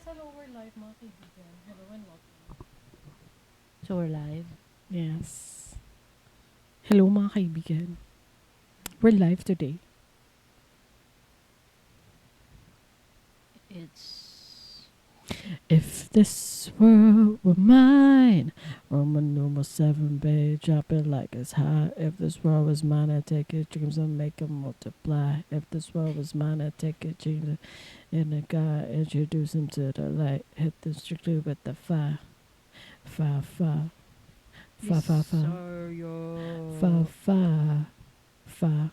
hello, we're live, mga kaibigan. Hello and welcome. So we're live. Yes. Hello, mga kaibigan. We're live today. It's If this world were mine, Roman numeral 7, babe, drop it like it's hot. If this world was mine, I'd take your dreams and make them multiply. If this world was mine, I'd take your dreams and a guy, introduce him to the light. Hit them strictly with the fire. Fire, fire. Fire, fire, fire. Fire, fire. Fire.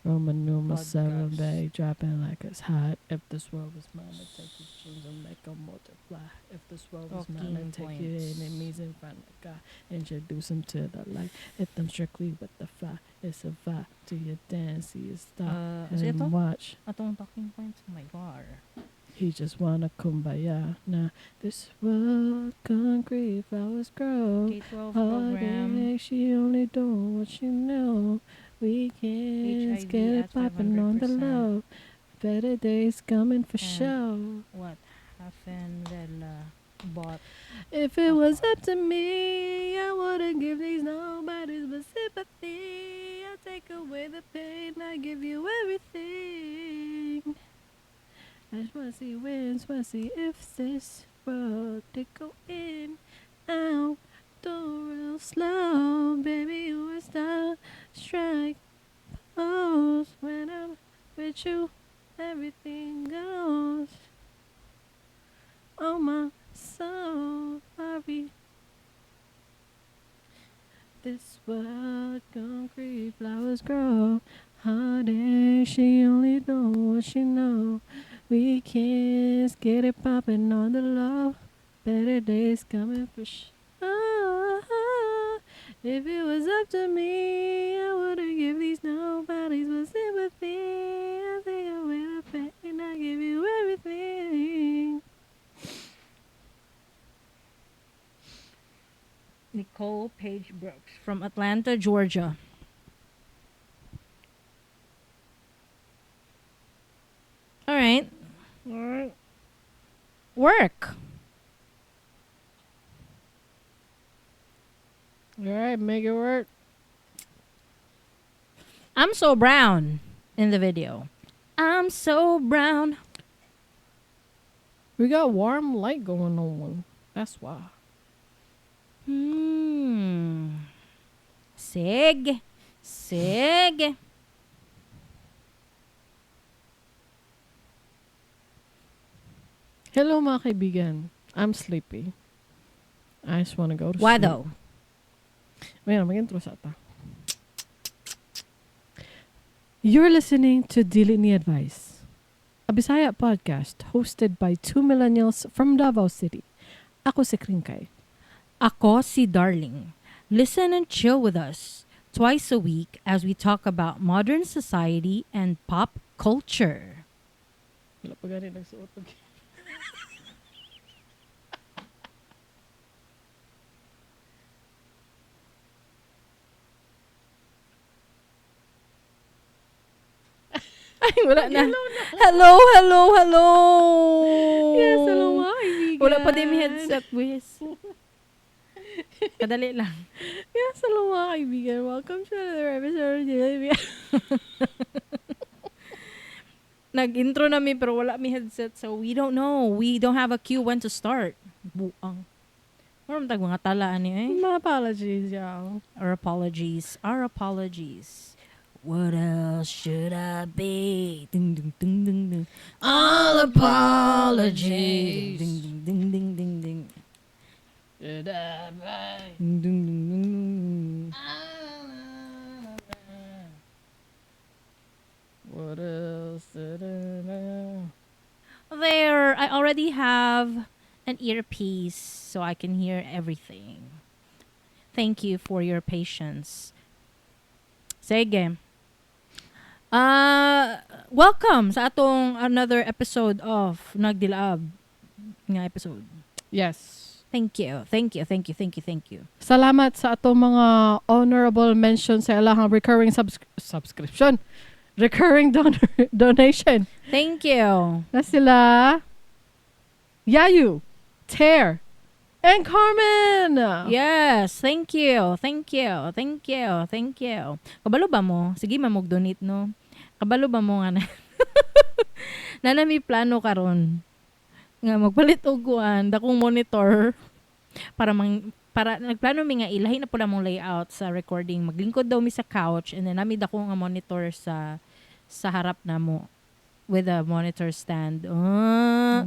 Roman numeral 7, Podcast. babe, dropping like it's hot. If this world was mine, I'd take your dreams and make them multiply. If this world was mine, I'd take your enemies in front of God. Introduce them to the light. Hit them strictly with the fire. It's a vibe. Do your dance, see you stop and watch. Atong talking points. Oh my god. He just wanna kumbaya. Now this world, concrete flowers grow. K-12 program. Heartache, she only do what she know. Weekends HIV get it at poppin' on the 500%. low. Better days coming for And show. What happened when bought If it was up to me, I wouldn't give these nobodies but sympathy. I take away the pain, I give you everything. I just wanna see wins, wanna see if this world did go in, out, do real slow, baby. You a star, strike, pose. When I'm with you, everything goes. Oh my soul, sorry. This world, concrete flowers grow. Heartache, she only know what she know. Weekends get it poppin' on the low. Better days coming for sure. If it was up to me, I wouldn't give these nobodies but sympathy. I take away the pain, I give you everything. Nicole Page Brooks from Atlanta, Georgia. All right. Work. Alright, make it work. I'm so brown in the video. I'm so brown. We got warm light going on. That's why. Sig. Hello, mga kaibigan. I'm sleepy. I just want to go to Why sleep. though? Mayroon, mag-intro sa ata. You're listening to Dili Ni Advice, a Bisaya podcast hosted by two millennials from Davao City. Ako si Kringkay. Ako si Darling. Listen and chill with us twice a week as we talk about modern society and pop culture. Wala pa gani nagsuot pag... Ay, wala na. Hello na. Hello. Yes, hello mga kaibigan. Wala pa din may headset, Wiz. Kadali lang. Yes, hello mga kaibigan. Welcome to another episode of Dili Ni Nag-intro na mi pero wala mi headset so we don't know. We don't have a cue when to start. Buang. Maram tag mga talaan ni eh. My apologies, y'all. Our apologies. What else should I be? Ding ding ding ding ding. All apologies. Ding ding ding ding ding. Should I buy? Ding ding ding ding. What else did I know? There, I already have an earpiece so I can hear everything. Thank you for your patience. Sige. Welcome sa atong another episode of Nagdilaab nga episode. Yes. Thank you. Salamat sa atong mga honorable mention sa ilahang recurring subscription. Recurring donation. Thank you. Na sila Yayu, Tear, and Carmen. Yes, thank you. Thank you. Thank you. Thank you. Kabalo ba mo? Sige, mamog-donate, no? Kabalo ba mo nga na? Nanami plano karon nga magpalit og kuan dakong monitor para nagplano mi nga ilahi na pula mong layout sa recording. Maglingkod daw mi sa couch and then nami dako nga monitor sa harap na mo with a monitor stand.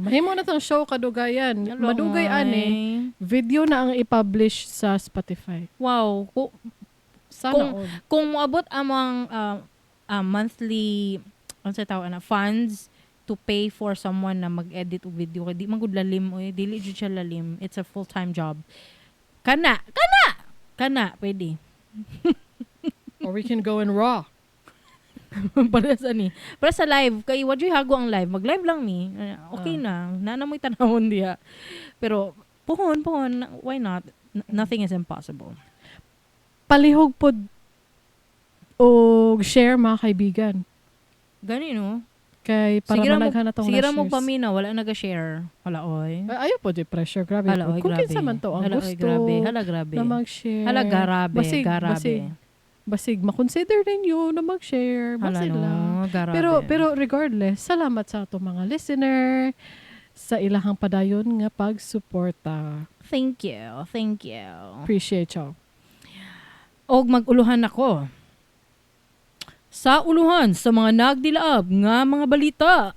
Mahimo na tong show kadugayan. Hello, Madugay ani. Video na ang i-publish sa Spotify. Wow. Sana all. Kung moabot among monthly ano sa tawag na funds to pay for someone na mag-edit og video kay di man gud lalim oy, dili jud siya lalim. It's a full-time job. Kana pwede. Or we can go in raw. Para sa ni. Para sa live kay wadyo hago ang live. Mag-live lang mi. Okay na. Nana mo'y tanawon diha. Pero puhon, why not? Nothing is impossible. Palihog pod og share mga kaibigan. Gani no. Kay para managhan na tong sigira mo lashes. paminaw wala naga-share. Hala oy. Ayaw po di pressure. Grabe Hala po. oy, Kung grabe. kinsa man to ang Hala, gusto oy, grabe. Hala grabe. na mag-share. Hala garabe. Basig, basig makonsider ninyo na mag-share. Hala Basig no, lang. garabe. Pero regardless, salamat sa ato mga listener sa ilahang padayon nga pagsuporta. Thank you. Thank you. Appreciate y'all. Og mag-uluhan ako. Sa uluhan sa mga nagdilaab nga mga balita.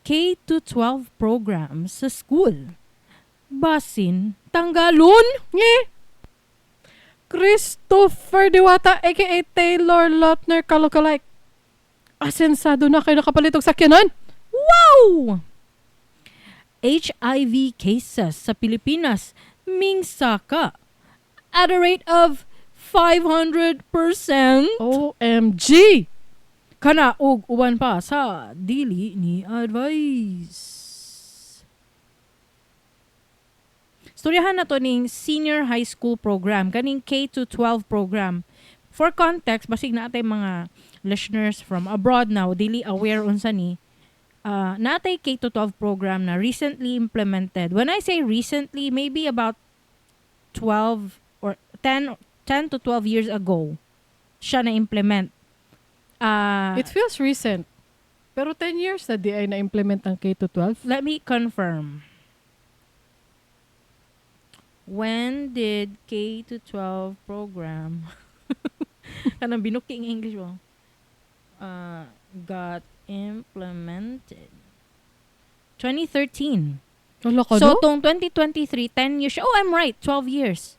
K-12 program sa school. Basin, tanggalon? Nye! Christopher Diwata aka Taylor Lautner kalokalike. Asensado na kayo nakapalitog sakyanan. Wow! HIV cases sa Pilipinas mingsaka at a rate of 500%. OMG! Kana og uban pa sa Dili Ni Advice. Storyahan na to ning senior high school program, kaning K-12 program. For context, basig na atay mga listeners from abroad now, dili aware unsa ni. Natay K-12 program na recently implemented. When I say recently, maybe about 12 or 10 to 12 years ago siya na-implement. It feels recent. Pero 10 years na di ay na-implement ang K-12. Let me confirm. When did K-12 program kanang binuking English mo got implemented? 2013. Wala ka So, no? tong 2023, 10 years. Oh, I'm right. 12 years.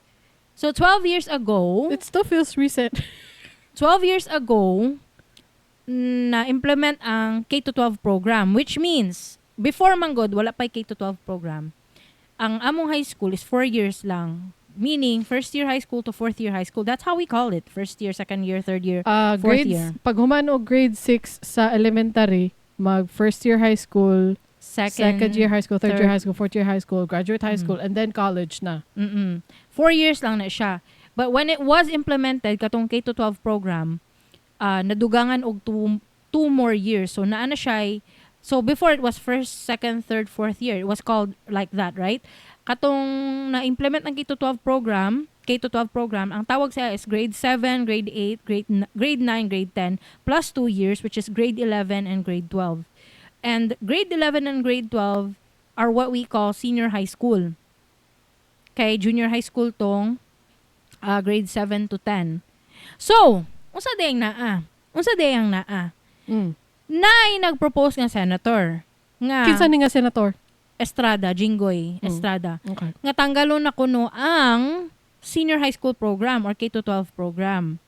So, 12 years ago, It still feels recent. 12 years ago, na-implement ang K-12 program, which means, before manggod, wala pa K-12 program. Ang among high school is 4 years lang. Meaning, first year high school to fourth year high school. That's how we call it. First year, second year, third year, fourth Grades, year. pag human og grade 6 sa elementary, mag first year high school, second year high school, third year high school, fourth year high school, graduate high school, and then college na. 4 years lang na siya. But when it was implemented, katong K-12 program, nadugangan og 2 more years. So, naana siya so, before it was first, second, third, fourth year. It was called like that, right? Katong na-implement ng K-12 program, ang tawag siya is grade 7, grade 8, grade 9, grade 10, plus 2 years, which is grade 11 and grade 12. And grade 11 and grade 12 are what we call senior high school. Okay, junior high school tong grade 7 to 10. So, unsa dayang naa? Naay nagpropose nga senator nga Kinsa ni nga senator? Estrada, Jinggoy Estrada. Okay. Nga tanggalon na kuno ang senior high school program or K-12 program.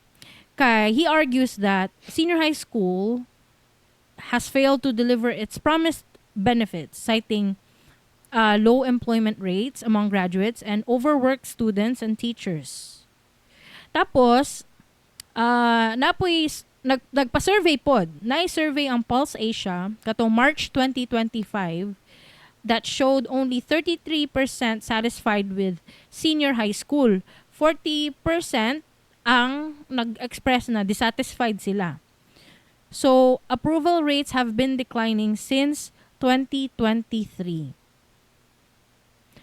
Kay he argues that senior high school has failed to deliver its promised benefits, citing low employment rates among graduates and overworked students and teachers. Tapos, nagpa-survey pod. Nai-survey ang Pulse Asia katong March 2025 that showed only 33% satisfied with senior high school. 40% ang nag-express na dissatisfied sila. So, approval rates have been declining since 2023.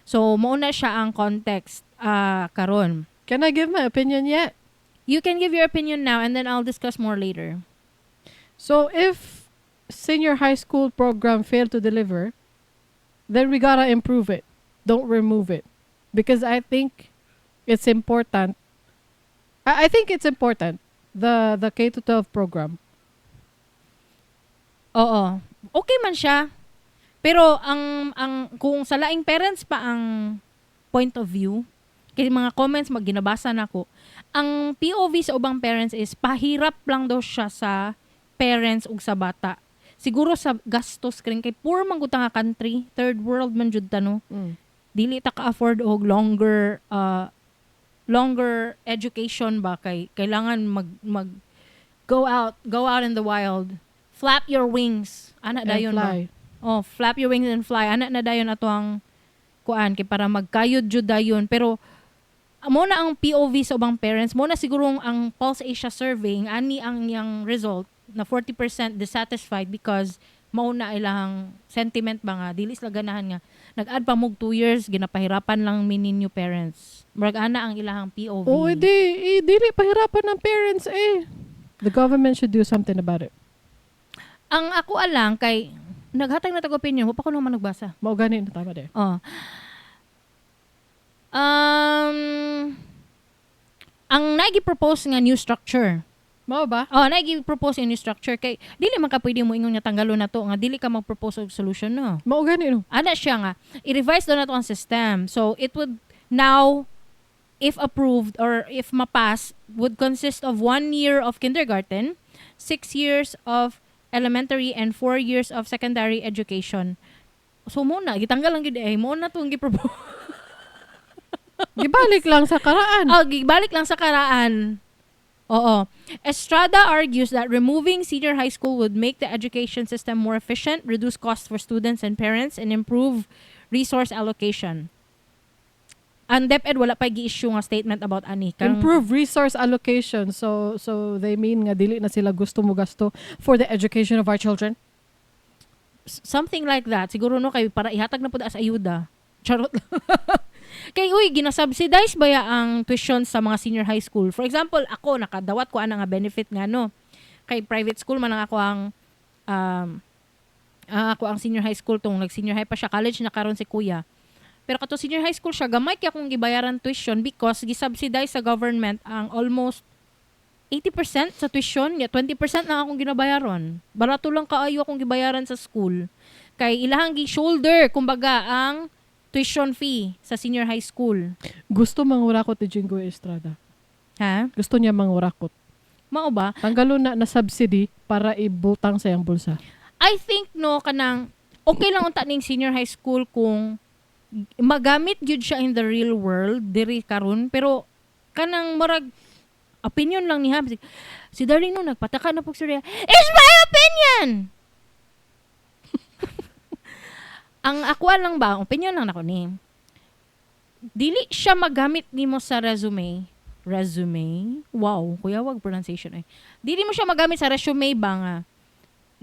So, mauna siya ang context karon. Can I give my opinion yet? You can give your opinion now and then I'll discuss more later. So if senior high school program failed to deliver, then we gotta improve it. Don't remove it. Because I think it's important. I think it's important. The K-12 program. Oo. Okay man siya. Pero kung sa laing parents pa ang point of view, kay mga comments ginabasa na ko, ang POV sa ubang parents is pahirap lang daw siya sa parents ug sa bata. Siguro sa gastos kay poor man gud nga country, third world man jud ta no. Dili ta ka-afford og longer education ba kay kailangan mag go out in the wild, flap your wings ana dayon ba. Oh, flap your wings and fly ana na dayon ato ang kuan kay para magkayod jud dayon. Pero mo na ang POV sa ubang parents, mo na siguro ang Pulse Asia survey ani ang yang result na 40% dissatisfied because mao na ilang sentiment ba nga dili sila ganahan nga nag-add pa mog 2 years ginapahirapan lang mininyo parents. Murag ana ang ilahang POV. Oh, dili pahirapan ng parents eh. The government should do something about it. Ang ako alang kay naghatag na tag opinion, wa pa ko naman nagbasa. Mao gani na tama de. Oh. Ang nagi-propose nga new structure. Mao ba? Oh, nagi-propose nga new structure kay dili man ka pwede mo ingon nga tanggalon na to nga dili ka mag-propose og solution no. Mao gani no. Ana siya nga i-revise daw na to ang system. So it would now if approved or if mapass would consist of 1 year of kindergarten, 6 years of elementary and 4 years of secondary education. So muna gitanggal lang gid mo na tong gi-propose. Gibalik lang sa karaan. Oh, gibalik lang sa karaan. Oo. Estrada argues that removing senior high school would make the education system more efficient, reduce costs for students and parents, and improve resource allocation. Ang DepEd wala pa gi-issue nga statement about ani. Improve resource allocation. So they mean nga dili na sila gusto mo gasto for the education of our children. Something like that. Siguro no kay para ihatag na pud as ayuda. Charot lang. Kay ginasubsidize ba ang tuition sa mga senior high school? For example, ako nakadawat ko ana nga benefit nga no. Kay private school man ang ako ang senior high school tong nag-senior high pa siya, college na karon si kuya. Pero kato senior high school siya, gamay kay akong gibayaran tuition because gisubsidize sa government ang almost 80% sa tuition, 20% lang akong ginabayaran. Barato lang kaayo akong gibayaran sa school. Kay ilahang gi-shoulder kumbaga ang tuition fee sa senior high school. Gusto mangurakot ni Jingo Estrada. Ha? Gusto niya mangurakot. Mao ba? Tanggalon na subsidy para ibutang sa iyang bulsa. I think no kanang okay lang unta ning senior high school kung magamit gyud siya in the real world diri karon pero kanang murag opinion lang niya si Darling no nagpataka na pug surya. It's my opinion. Ang ako lang ba, opinion lang nako ni. Dili siya magamit nimo sa resume. Resume? Wow, kuya wag pronunciation eh. Dili mo siya magamit sa resume ba nga.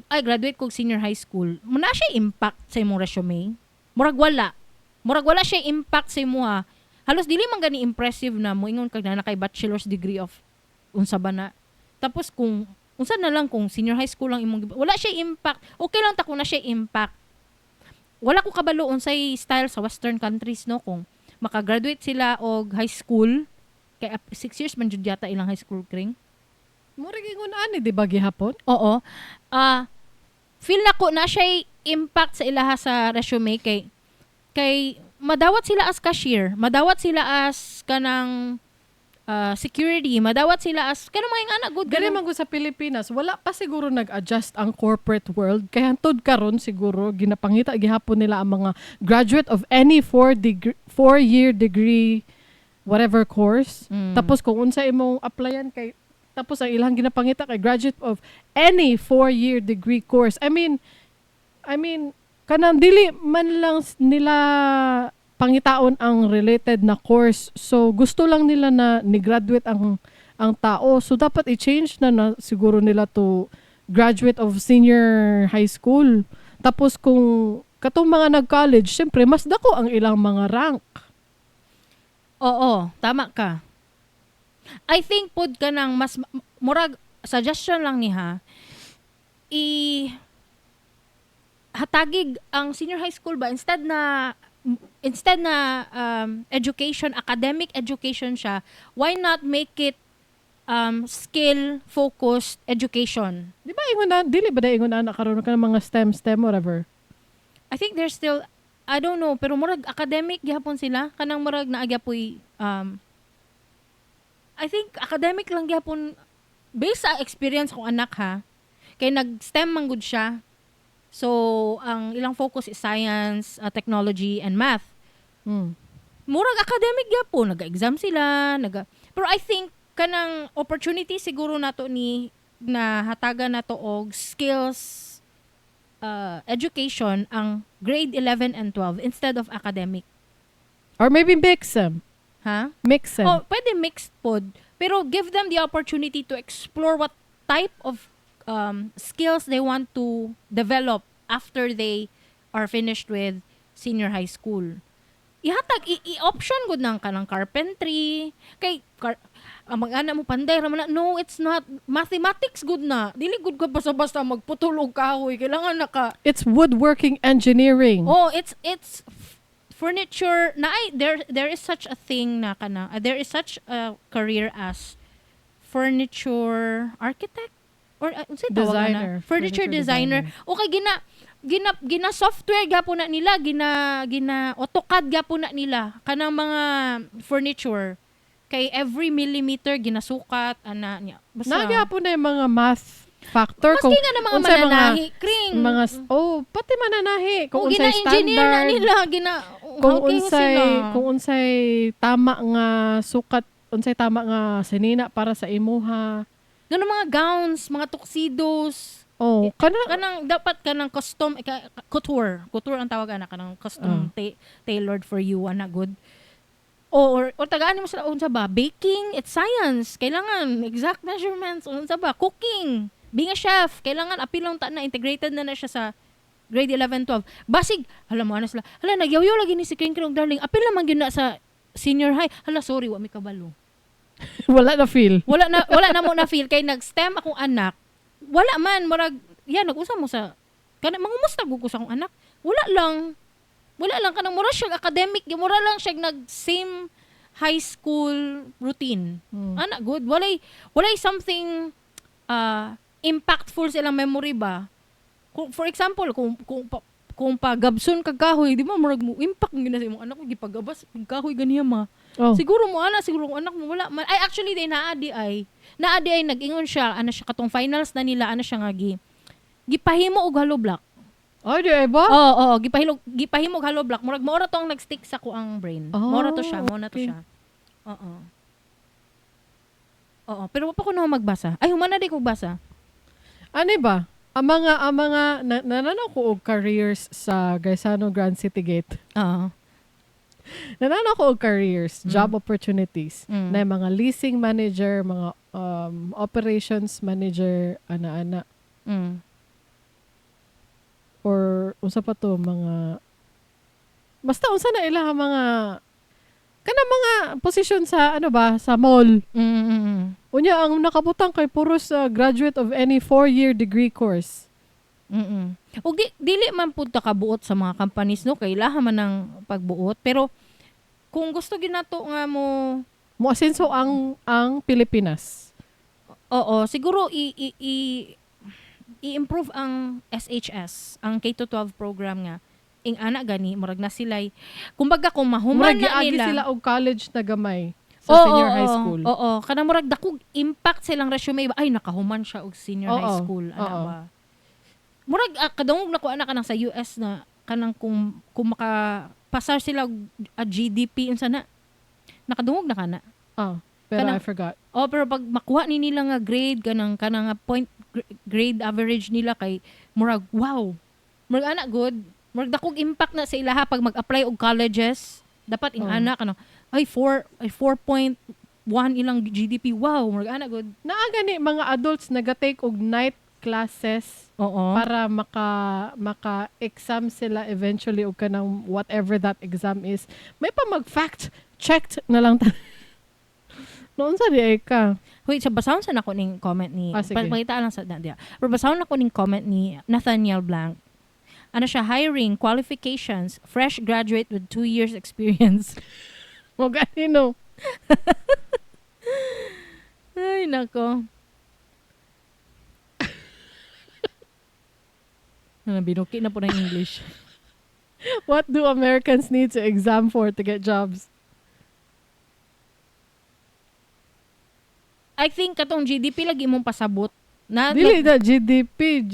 Ay, graduate kog senior high school. Muna siya impact sa imong resume. Murag wala. Murag wala siya impact sa imo ha. Halos dili man gani impressive na mo ingon kag na kay bachelor's degree of unsa ba na. Tapos kung unsa na lang kung senior high school lang imong wala siya impact. Okay lang ta kung na siya impact. Wala ko kabalo unsay style sa western countries no kung makagraduate sila og high school kay 6 years man jud yata ilang high school kring. Murag ingon ani di ba gihapon? Oo. Feel nako na siya impact sa ilaha sa resume kay madawat sila as cashier, madawat sila as kanang security, madawat sila as kanang mga anak good Gani man sa Pilipinas, wala pa siguro nag-adjust ang corporate world kaya hantod karon siguro ginapangita gihapon nila ang mga graduate of any 4-year degree whatever course. Tapos kung unsa imong applyan kay tapos ang ilang ginapangita kay graduate of any 4-year degree course. I mean kanang dili man lang nila pangitaon ang related na course. So gusto lang nila na ni-graduate ang tao. So dapat i-change na siguro nila to graduate of senior high school. Tapos kung katong mga nag-college, syempre mas dako ang ilang mga rank. Oo, tama ka. I think pod ka nang mas murag suggestion lang ni ha. Hatagig ang senior high school ba instead na education, academic education siya, why not make it skill focused education? Di ba ingon na, dili ba da ingon na karon ka ng mga STEM whatever. I think there's still, I don't know, pero murag academic gihapon sila kanang murag naagyapoy I think academic lang gihapon based sa experience kong anak ha. Kay nag-STEM man gud siya. So, ang ilang focus is science, technology, and math. Murag academic gyapon, naga-exam sila, pero I think kanang opportunity siguro nato ni na hatagan nato og skills education ang grade 11 and 12 instead of academic. Or maybe mix them. Ha? Mix them. Oh, pwede mixed pod. Pero give them the opportunity to explore what type of skills they want to develop after they are finished with senior high school. Ihatag, i-option good nang kanang carpentry. Kay, ang mga mo panday, raman na, no, it's not. Mathematics good na. Dili good ka basta-basta magputulog kahoy. Kailangan naka... It's woodworking engineering. Oh, it's furniture na there is such a thing na kana there is such a career as furniture architect or unsay tawag Designer. na furniture designer. Okay, gina software gyapon na nila, gina AutoCAD gyapon na nila kanang mga furniture kay every millimeter ginasukat ana niya. Basta Nagyapon na yung mga math factor maski nga na mga unsay mananahi kring pati mananahi kung unsay gina-engineer na standard nila kung unsay tama nga sukat, unsay tama nga sinina para sa imuha. Ngano mga gowns, mga tuxedos. Oh, kanang dapat kanang custom couture ang tawag ana kanang custom tailored for you ana good. Or tagaan mo sa unsa ba? Baking, it's science. Kailangan exact measurements unsa ba? Cooking. Being a chef, kailangan apilong ta na integrated na siya sa grade 11, 12. Basig, hala mo ana sila. Hala nagyaw-yaw lagi ni si Kringkay darling. Apil naman gyud na sa senior high. Hala sorry, wa mi kabalo. wala na feel. Wala na mo na feel kay nag-STEM akong anak. Wala man murag nag-usa mo sa mangumusta gud ko sa akong anak. Wala lang kanang mura siya academic, mura lang siya nag same high school routine. Ana good, walay something impactful silang memory ba. For example, kung pagabson kag kahoy, di ba murag mo impact gina sa imong anak ko gipagabas kahoy ganiya ma. Oh. Siguro mo anak mo wala man. Ay actually day naadi ay nag-ingon siya ana siya katong finals na nila ana siya nga gipahimo og hollow block. Ay, di ba? Oo, gipahimo og hollow block. Murag maora to ang nag-stick sa ko ang brain. Maora to siya, okay. Oo, pero wa pa ko na magbasa. Ay, humana di ko basa. Ano ba? Ang mga nananaw ko og careers sa Gaisano Grand City Gate. Oo. Nananaw ko og careers, job opportunities. Na mga leasing manager, mga operations manager, ana-ana. Or unsa pa to mga basta unsa na ila mga mga position sa sa mall. Unya ang nakabutang kay puros graduate of any 4-year degree course. Ug dili man pud ta kabuot sa mga companies no kay ilaha man ang pagbuot pero kung gusto ginato nga mo asenso ang Pilipinas. Oo, siguro i-improve ang SHS, ang K-12 program nga. Ing ana gani murag na sila'y kumbaga kung mahuman murag na nila sila og college na gamay sa senior high school. Oo, kanang murag dakog impact silang resume ba ay nakahuman siya og senior high school ana ba. Murag kadungog na ko ana kanang sa US na kanang kung makapasar sila og GDP unsa na nakadungog na kana. Pero I forgot. Pero pag makuha ni nila nga grade kanang nga point grade average nila kay murag wow. Murag ana good. Murag dakog impact na sa ilaha pag mag-apply og colleges. Dapat ing ana kanang ay 4.1 ilang GDP. Wow, murag ana good. Naa gani mga adults naga-take og night classes Oo. para maka-exam sila eventually o kanang whatever that exam is. May pa mag-fact checked na lang noon sa di ay ka. Wait, sa basahon sa nako ning comment ni Sige. pakita lang sa dia. Pero basahon nako ning comment ni Nathaniel Blanc. Ano siya, hiring, qualifications, fresh graduate with 2 years experience. Mo ganino. Ay, nako. Binuki na po ng English. What do Americans need to exam for to get jobs? I think katong GDP lagi mong pasabot. Na, Dili na GDP.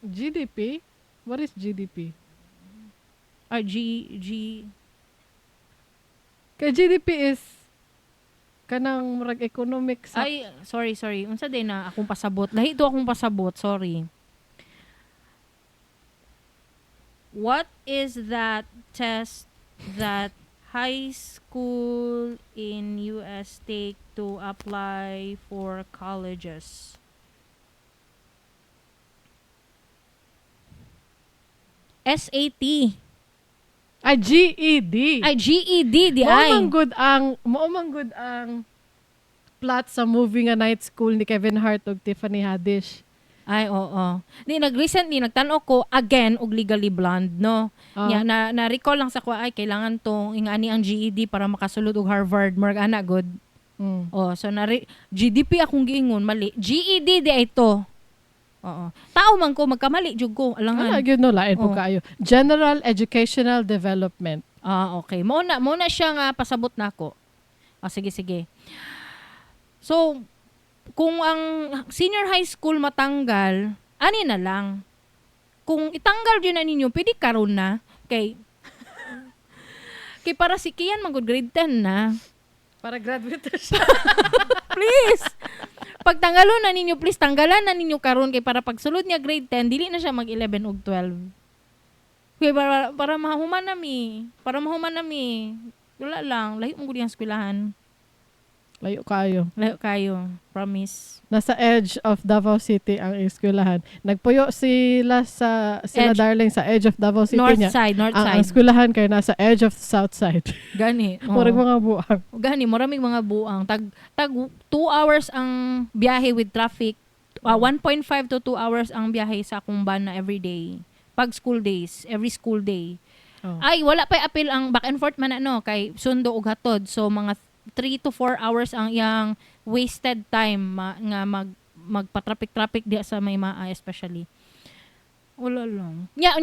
GDP? What is GDP? Kay GDP is kanang murag economic sa... Ay, sorry. Unsa din na akong pasabot. Lahi to akong pasabot, sorry. What is that test that high school in US take to apply for colleges? SAT. Ay, GED. Ay, GED di ay. Mao man good ang plot sa movie nga Night School ni Kevin Hart ug Tiffany Haddish. Ay, oo. Nag-recently, nagtanaw ko again og Legally Blonde, no? Nya, na-recall lang sa ko, ay, kailangan tong ingani ang GED para makasulod og Harvard. Marag ana, good. Oh, so, GDP akong giingon, mali. GED di ay to. Oo. Tao man ko, magkamali, jud ko. Alangan. Yun no, lain po kayo. General Educational Development. Okay. Muna siya nga pasabot na ako. Sige. So, kung ang senior high school matanggal, ani na lang. Kung itanggal yun na ninyo, pwede karon na. Kay para si Kian magod grade 10 na. Para graduate na siya. Please. Pag tangalon na ninyo, please tanggalan na ninyo karon kay para pagsulod niya grade 10, dili na siya mag 11 ug 12. Kay para mahuman nami. Wala lang, lahi mo gud ang eskwelahan. Layo kayo. Promise. Nasa edge of Davao City ang eskwelahan. Nagpuyo sila Darling sa edge of Davao City North niya. side. Ang eskwelahan kay nasa edge of South side. Gani. Murag mga buang. Gani, maraming mga buang. Tag 2 hours ang biyahe with traffic. 1.5 to 2 hours ang biyahe sa akong van na everyday. Pag school days, every school day. Ay, wala pa appeal ang back and forth man kay sundo ug hatod. So mga 3 to 4 hours ang iyang wasted time nga magpa-traffic di sa may especially. Wala lang. Nya.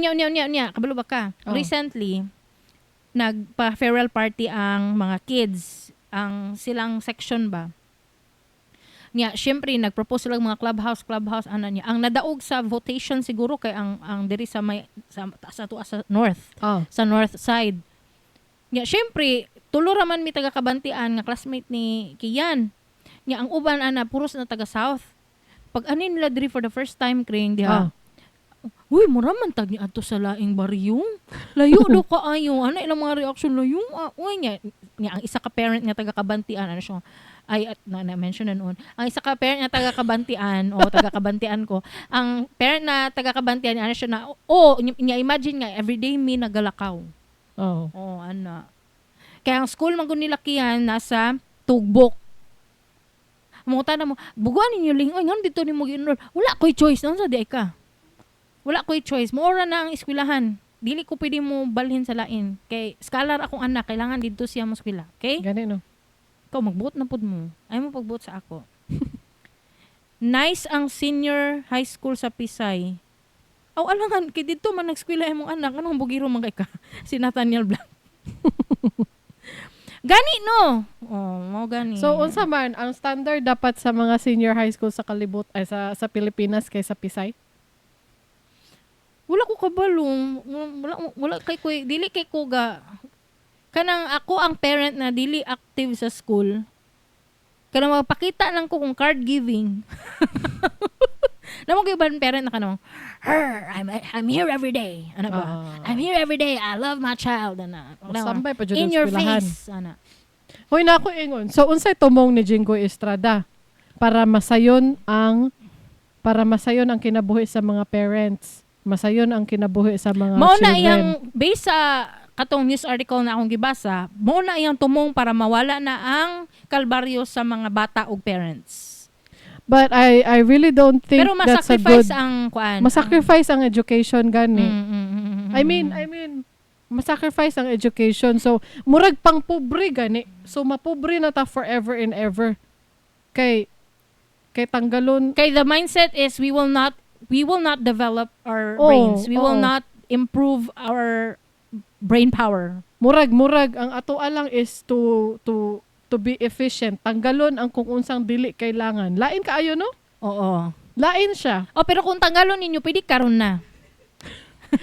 Kabalo ba ka? Recently, nagpa-farewell party ang mga kids, ang silang section ba. Nya, syempre, nag-propose sila mga clubhouse, niya. Ang nadaog sa votation siguro kay ang diri sa north. Sa north side. Nya, syempre, tulo raman mi taga-kabantian nga classmate ni Kian. Nya ang uban puros na taga-south. Pag anin nila diri for the first time kring diha. Uy, mura man tag ni adto sa laing baryong. Layo do kaayo. Ana ilang mga reaction layong. Uy nya ang isa ka parent nga taga-kabantian siya. Ay na-mention na noon. Ang isa ka parent nga taga-kabantian o taga-kabantian ko. Ang parent na taga-kabantian siya na nya imagine nga everyday mi nagalakaw. Ana. Kaya ang school man nila Kian nasa Tugbok. Mungutan na mo, buguan ninyo lingoy, ngayon dito ni mo gi-enroll. Wala ko'y choice, nang sa di ka. Wala ko'y choice. Maura na ang eskwelahan. Dili ko pwede mo balhin sa lain. Kay scholar akong anak, kailangan dito siya mo eskwela. Okay? Gani no. Ikaw, magbuot na pod mo. Ay mo pagbuot sa ako. Nice ang senior high school sa Pisay. Alangan, kay dito man nag-eskwela mong anak. Anong bugiro man kay ka? Si Nathaniel Blanc. Gani no. Mo gani. So unsa man ang standard dapat sa mga senior high school sa kalibot ay sa Pilipinas kay sa Pisay? Wala ko kabalong. Wala kay ko dili kay ko ga kanang ako ang parent na dili active sa school. Kanang magpakita lang ko kung card giving. Namo kay ban parent na kanang I'm here every day. Ano ba? I'm here every day. I love my child. Sambay pa jud in your eskwelahan. face. Ana. Hoy na ako ingon. So unsay tumong ni Jingo Estrada para masayon ang para masayon ang kinabuhi sa mga parents. Masayon ang kinabuhi sa mga Mao na children. iyang based sa katong news article na akong gibasa, mao na iyang tumong para mawala na ang kalbaryo sa mga bata ug parents. But I really don't think Pero that's a masacrifice good... ang kuan. Masacrifice ang education gani. I mean, masacrifice ang education. So, murag pang pobre gani. So, mapobre na ta forever and ever. Kay tanggalon. Kay the mindset is we will not develop our Oo, brains. We will oo. not improve our brain power. Murag ang ato alang is to be efficient. Tanggalon ang kung unsang dili kailangan. Lain kaayo no? Oo. Lain siya. Oh, pero kung tanggalon ninyo, pwede karon na.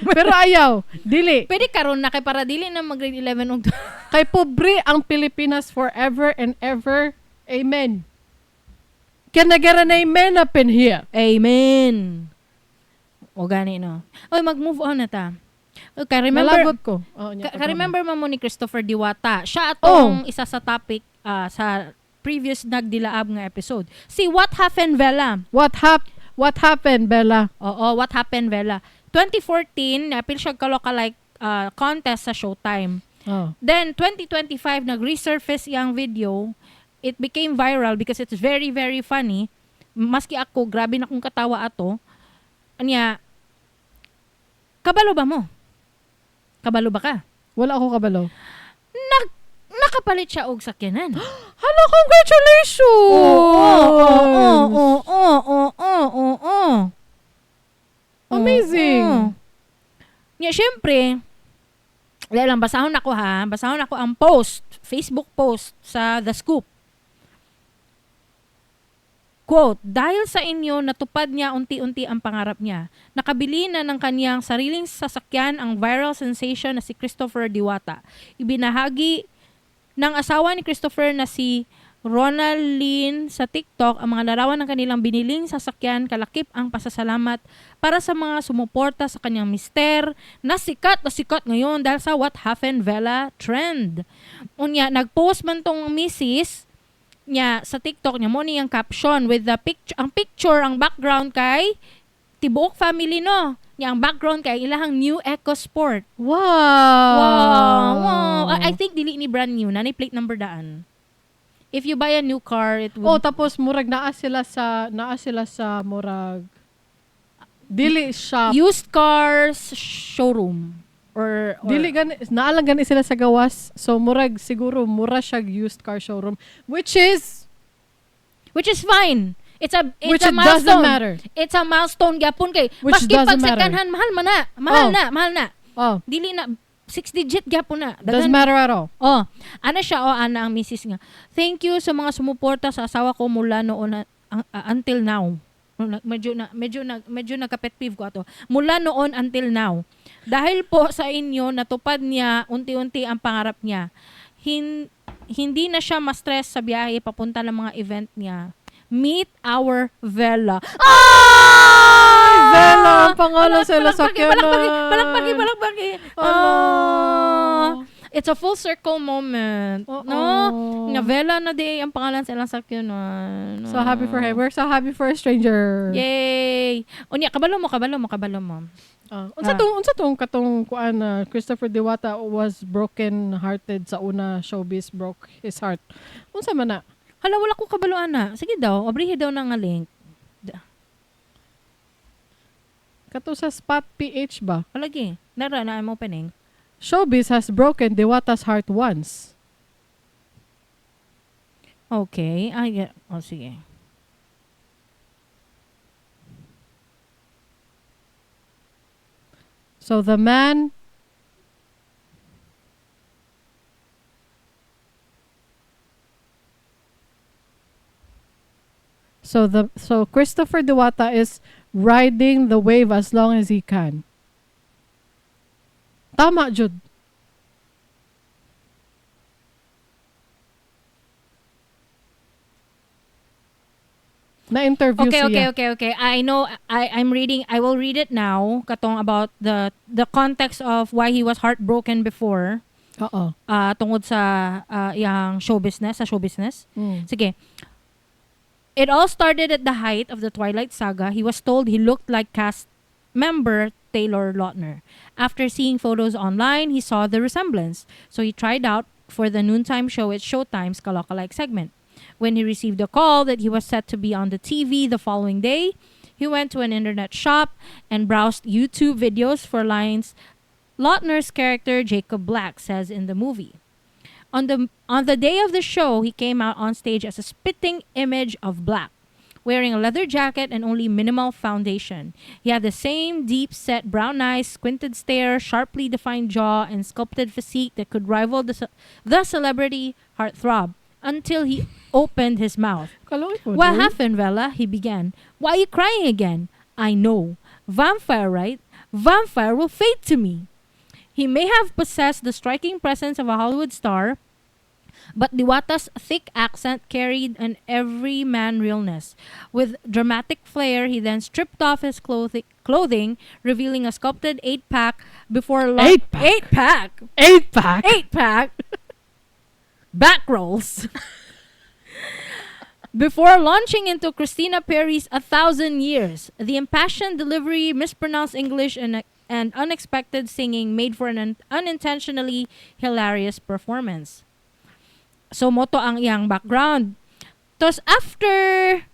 Pero ayaw, dili. Pwede karon na kay para dili na mag grade 11 og Kay pobre ang Pilipinas forever and ever. Amen. Can I get an amen up in here? Amen. O gani no. Oy, mag-move on na ta. Okay, remember Nalagot ko. Oh, remember mo ni Christopher Diwata. Siya atong isa sa topic sa previous Nagdilaab nga episode. Si What Happened Vela. What happened, Bella? Oo, What Happened Vela. 2014, napil siya ka-lookalike contest sa Showtime. Oh. Then, 2025, nag-resurface yung video. It became viral because it's very, very funny. Maski ako, grabe na kong katawa ato. Anya, kabalo ba mo? Kabalo ba ka? Wala ako kabalo. Nakapalit siya og sakyanan. Hello, congratulations! Amazing. Nya, syempre, dahil lang, basahon ako ang post, Facebook post sa The Scoop. Quote, dahil sa inyo, natupad niya unti-unti ang pangarap niya. Nakabili na ng kanyang sariling sasakyan ang viral sensation na si Christopher Diwata. Ibinahagi ng asawa ni Christopher na si Ronaldin sa TikTok ang mga larawan ng kanilang biniling sasakyan. Kalakip ang pasasalamat para sa mga sumuporta sa kanyang mister na sikat ngayon dahil sa What Happened Vela trend. Unya, nag-post man tong misis niya sa TikTok niya mo niyang caption with the picture, ang background kay tibuok family no. Niya ang background kay ilahang new EcoSport. Wow. I think dili ni brand new na ni plate number daan. If you buy a new car, it would... Tapos murag naa sila sa murag dili shop. used cars showroom or Dili gani naalang gani sila sa gawas. So murag siguro mura siya used car showroom which is fine. It's a which it milestone. doesn't matter. It's a milestone gyapon kay Which maski doesn't pag matter. secondhand mahal na. Oh, Dili na 6 digit gyapon na. doesn't matter at all. Ana siya ana ang misis nga. Thank you sa mga sumuporta sa asawa ko mula noon until now. Medyo nagka-pet peeve ko ato. Mula noon until now. Dahil po sa inyo natupad niya unti-unti ang pangarap niya. Hindi na siya ma-stress sa biyahe papunta ng mga event niya. Meet our Vela. Vela, ang pangalan sa lasakyan na. Balakbaki. It's a full circle moment. No? Nga Vela na di ang pangalan sa lasakyan na. So happy for him. We're so happy for a stranger. Yay! Unya, kabalo mo. Unsa tong katong kuan na Christopher Diwata was broken hearted sa una showbiz broke his heart. Unsa man na? Hala, wala ko kabaloan na. Sige daw, abrihe daw na nga link. Kato sa Spot PH ba? Halagi, nara na I'm opening. Showbiz has broken Diwata's heart once. Okay, sige. So the man So Christopher Diwata is riding the wave as long as he can. Tama jud. Na-interview siya. Okay. I know, I'm reading, I will read it now, katong about the context of why he was heartbroken before. Oo. Tungod sa yung show business. Mm. Sige. It all started at the height of the Twilight Saga. He was told he looked like cast member Taylor Lautner. After seeing photos online, he saw the resemblance. So he tried out for the noontime show at Showtime's Kalokalike segment. When he received a call that he was set to be on the TV the following day, he went to an internet shop and browsed YouTube videos for lines Lautner's character Jacob Black says in the movie. On the day of the show, he came out on stage as a spitting image of Black, wearing a leather jacket and only minimal foundation. He had the same deep-set brown eyes, squinted stare, sharply defined jaw, and sculpted physique that could rival the celebrity heartthrob until he opened his mouth. What happened, Vela? He began. Why are you crying again? I know. Vampire, right? Vampire will fade to me. He may have possessed the striking presence of a Hollywood star, but Diwata's thick accent carried an everyman realness. With dramatic flair, he then stripped off his clothing, revealing a sculpted 8-pack before... 8-pack? 8-pack? 8-pack? Back rolls. Before launching into Christina Perry's 1,000 Years, the impassioned delivery, mispronounced English, and unexpected singing made for an unintentionally hilarious performance. So, moto ang iyang background. Tapos, after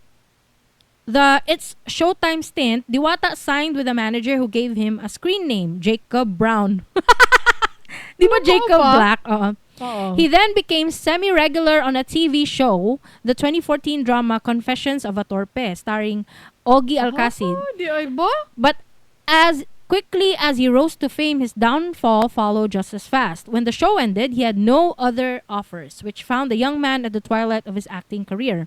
its Showtime stint, Diwata signed with a manager who gave him a screen name, Jacob Brown. Di ba Jacob Black? He then became semi-regular on a TV show, the 2014 drama Confessions of a Torpe, starring Ogie Alcacid. Di ay ba? But as quickly as he rose to fame, his downfall followed just as fast. When the show ended, he had no other offers, which found the young man at the twilight of his acting career.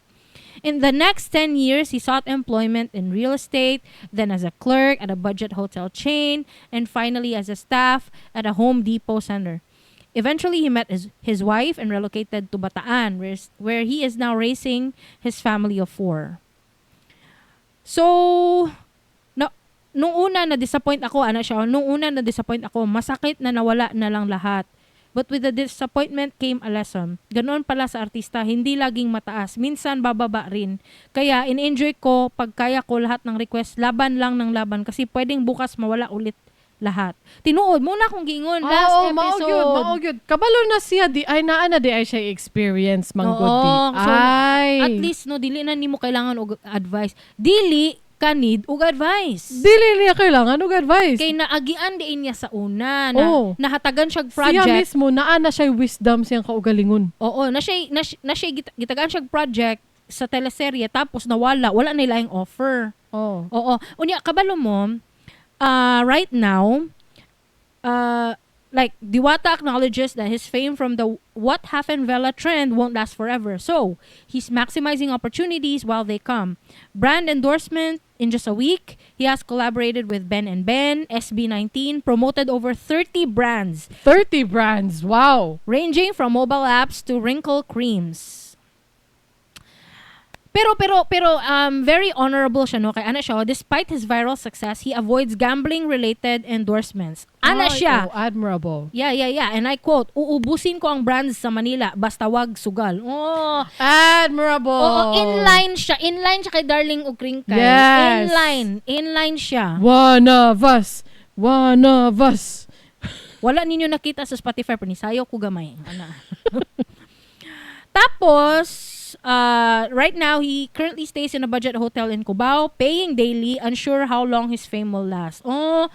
In the next 10 years, he sought employment in real estate, then as a clerk at a budget hotel chain, and finally as a staff at a Home Depot center. Eventually, he met his wife and relocated to Bataan, where he is now raising his family of 4. So, nung una na-disappoint ako, masakit na nawala na lang lahat. But with the disappointment came a lesson. Ganoon pala sa artista, hindi laging mataas. Minsan bababa rin. Kaya in-enjoy ko, pag kaya ko lahat ng request, laban lang ng laban. Kasi pwedeng bukas mawala ulit lahat. Tinuod, muna akong giingon. Last episode. Maogyod. Kabalo na siya, di ay naana di ay siya experience, manggod di. So, ay. at least, no, dili na nimo kailangan og advice. Dili kanid og advice. Dili niya kailangan og advice. Kay naagian diin niya sa una na nahatagan siya project. Siya mismo naana siya wisdom siyang kaugalingon. Oo, na siya gitagaan siya project sa teleserye tapos wala na ilaing offer. Oo. Unya kabalo mo right now like Diwata acknowledges that his fame from the What Happened Vela trend won't last forever. So, he's maximizing opportunities while they come. Brand endorsement in just a week. He has collaborated with Ben & Ben, SB19, promoted over 30 brands. 30 brands, wow. Ranging from mobile apps to wrinkle creams. Pero very honorable siya, no? Kaya ana siya, despite his viral success, he avoids gambling-related endorsements. Ana siya. Admirable. Yeah. And I quote, uubusin ko ang brands sa Manila, basta wag sugal. Oh. Admirable. Oo, inline siya kay Darling and Kringkay. Yes. Inline siya. One of us. Wala ninyo nakita sa Spotify, pero nisayo ko gamay. Ana. Tapos, right now, he currently stays in a budget hotel in Cubao, paying daily, unsure how long his fame will last. Oh,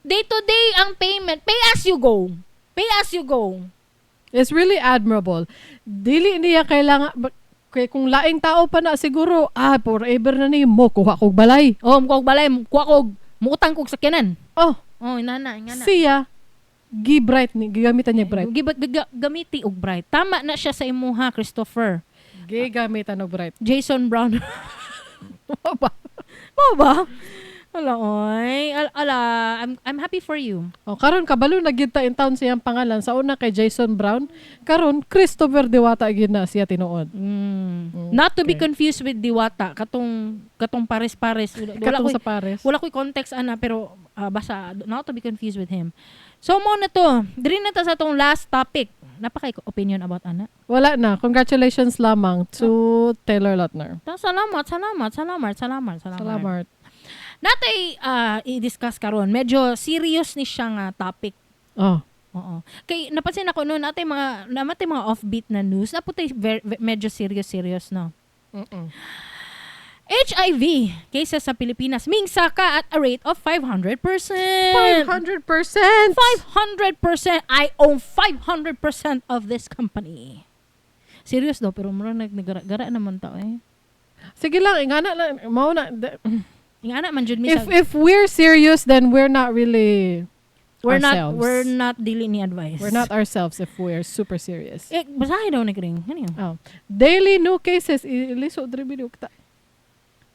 day-to-day ang payment. Pay as you go. It's really admirable. Dili niya kailangan, kaya kung laing tao pa na siguro, forever na ni mo, kuha kog balay. Kuha kog, muutang kog sakyanan. Inana. Siya, gigamitan niya bright. Gamiti og bright. Tama na siya sa imuha, Christopher. Gigamitan og bright. Jason Brown. Mo ba? Ala, oy. I'm happy for you. O, karon kabalo na gid ta in town siyang pangalan. Sa una kay Jason Brown, karon Christopher Diwata gid na siya tinuod. Not to be Okay. confused with Diwata, katong pares-pares. Katong sa pares. Wala ko'y context ana pero basta not to be confused with him. So mo na to. Diri na ta sa tong last topic. Napaka opinion about ana. Wala na. Congratulations lamang to Taylor Lautner. Salamat. Salamat. Natay i-discuss karon. Medyo serious ni siya nga topic. Oh. Oo. Kay napansin ako noon natay mga offbeat na news. Naputay medyo serious no. HIV cases sa Pilipinas mingsa ka at a rate of 500%. 500%. 500%. I own 500% of this company. Serious daw, pero mura naggara naman tao eh. Sige lang, ingana lang. Mauna. Ingana man jud mi If we're serious, then we're not really ourselves. we're not Dili Ni Advice. We're not ourselves if we're super serious. Basahin daw ni Kring. Ano yun? Oh. Daily new cases. Iliso,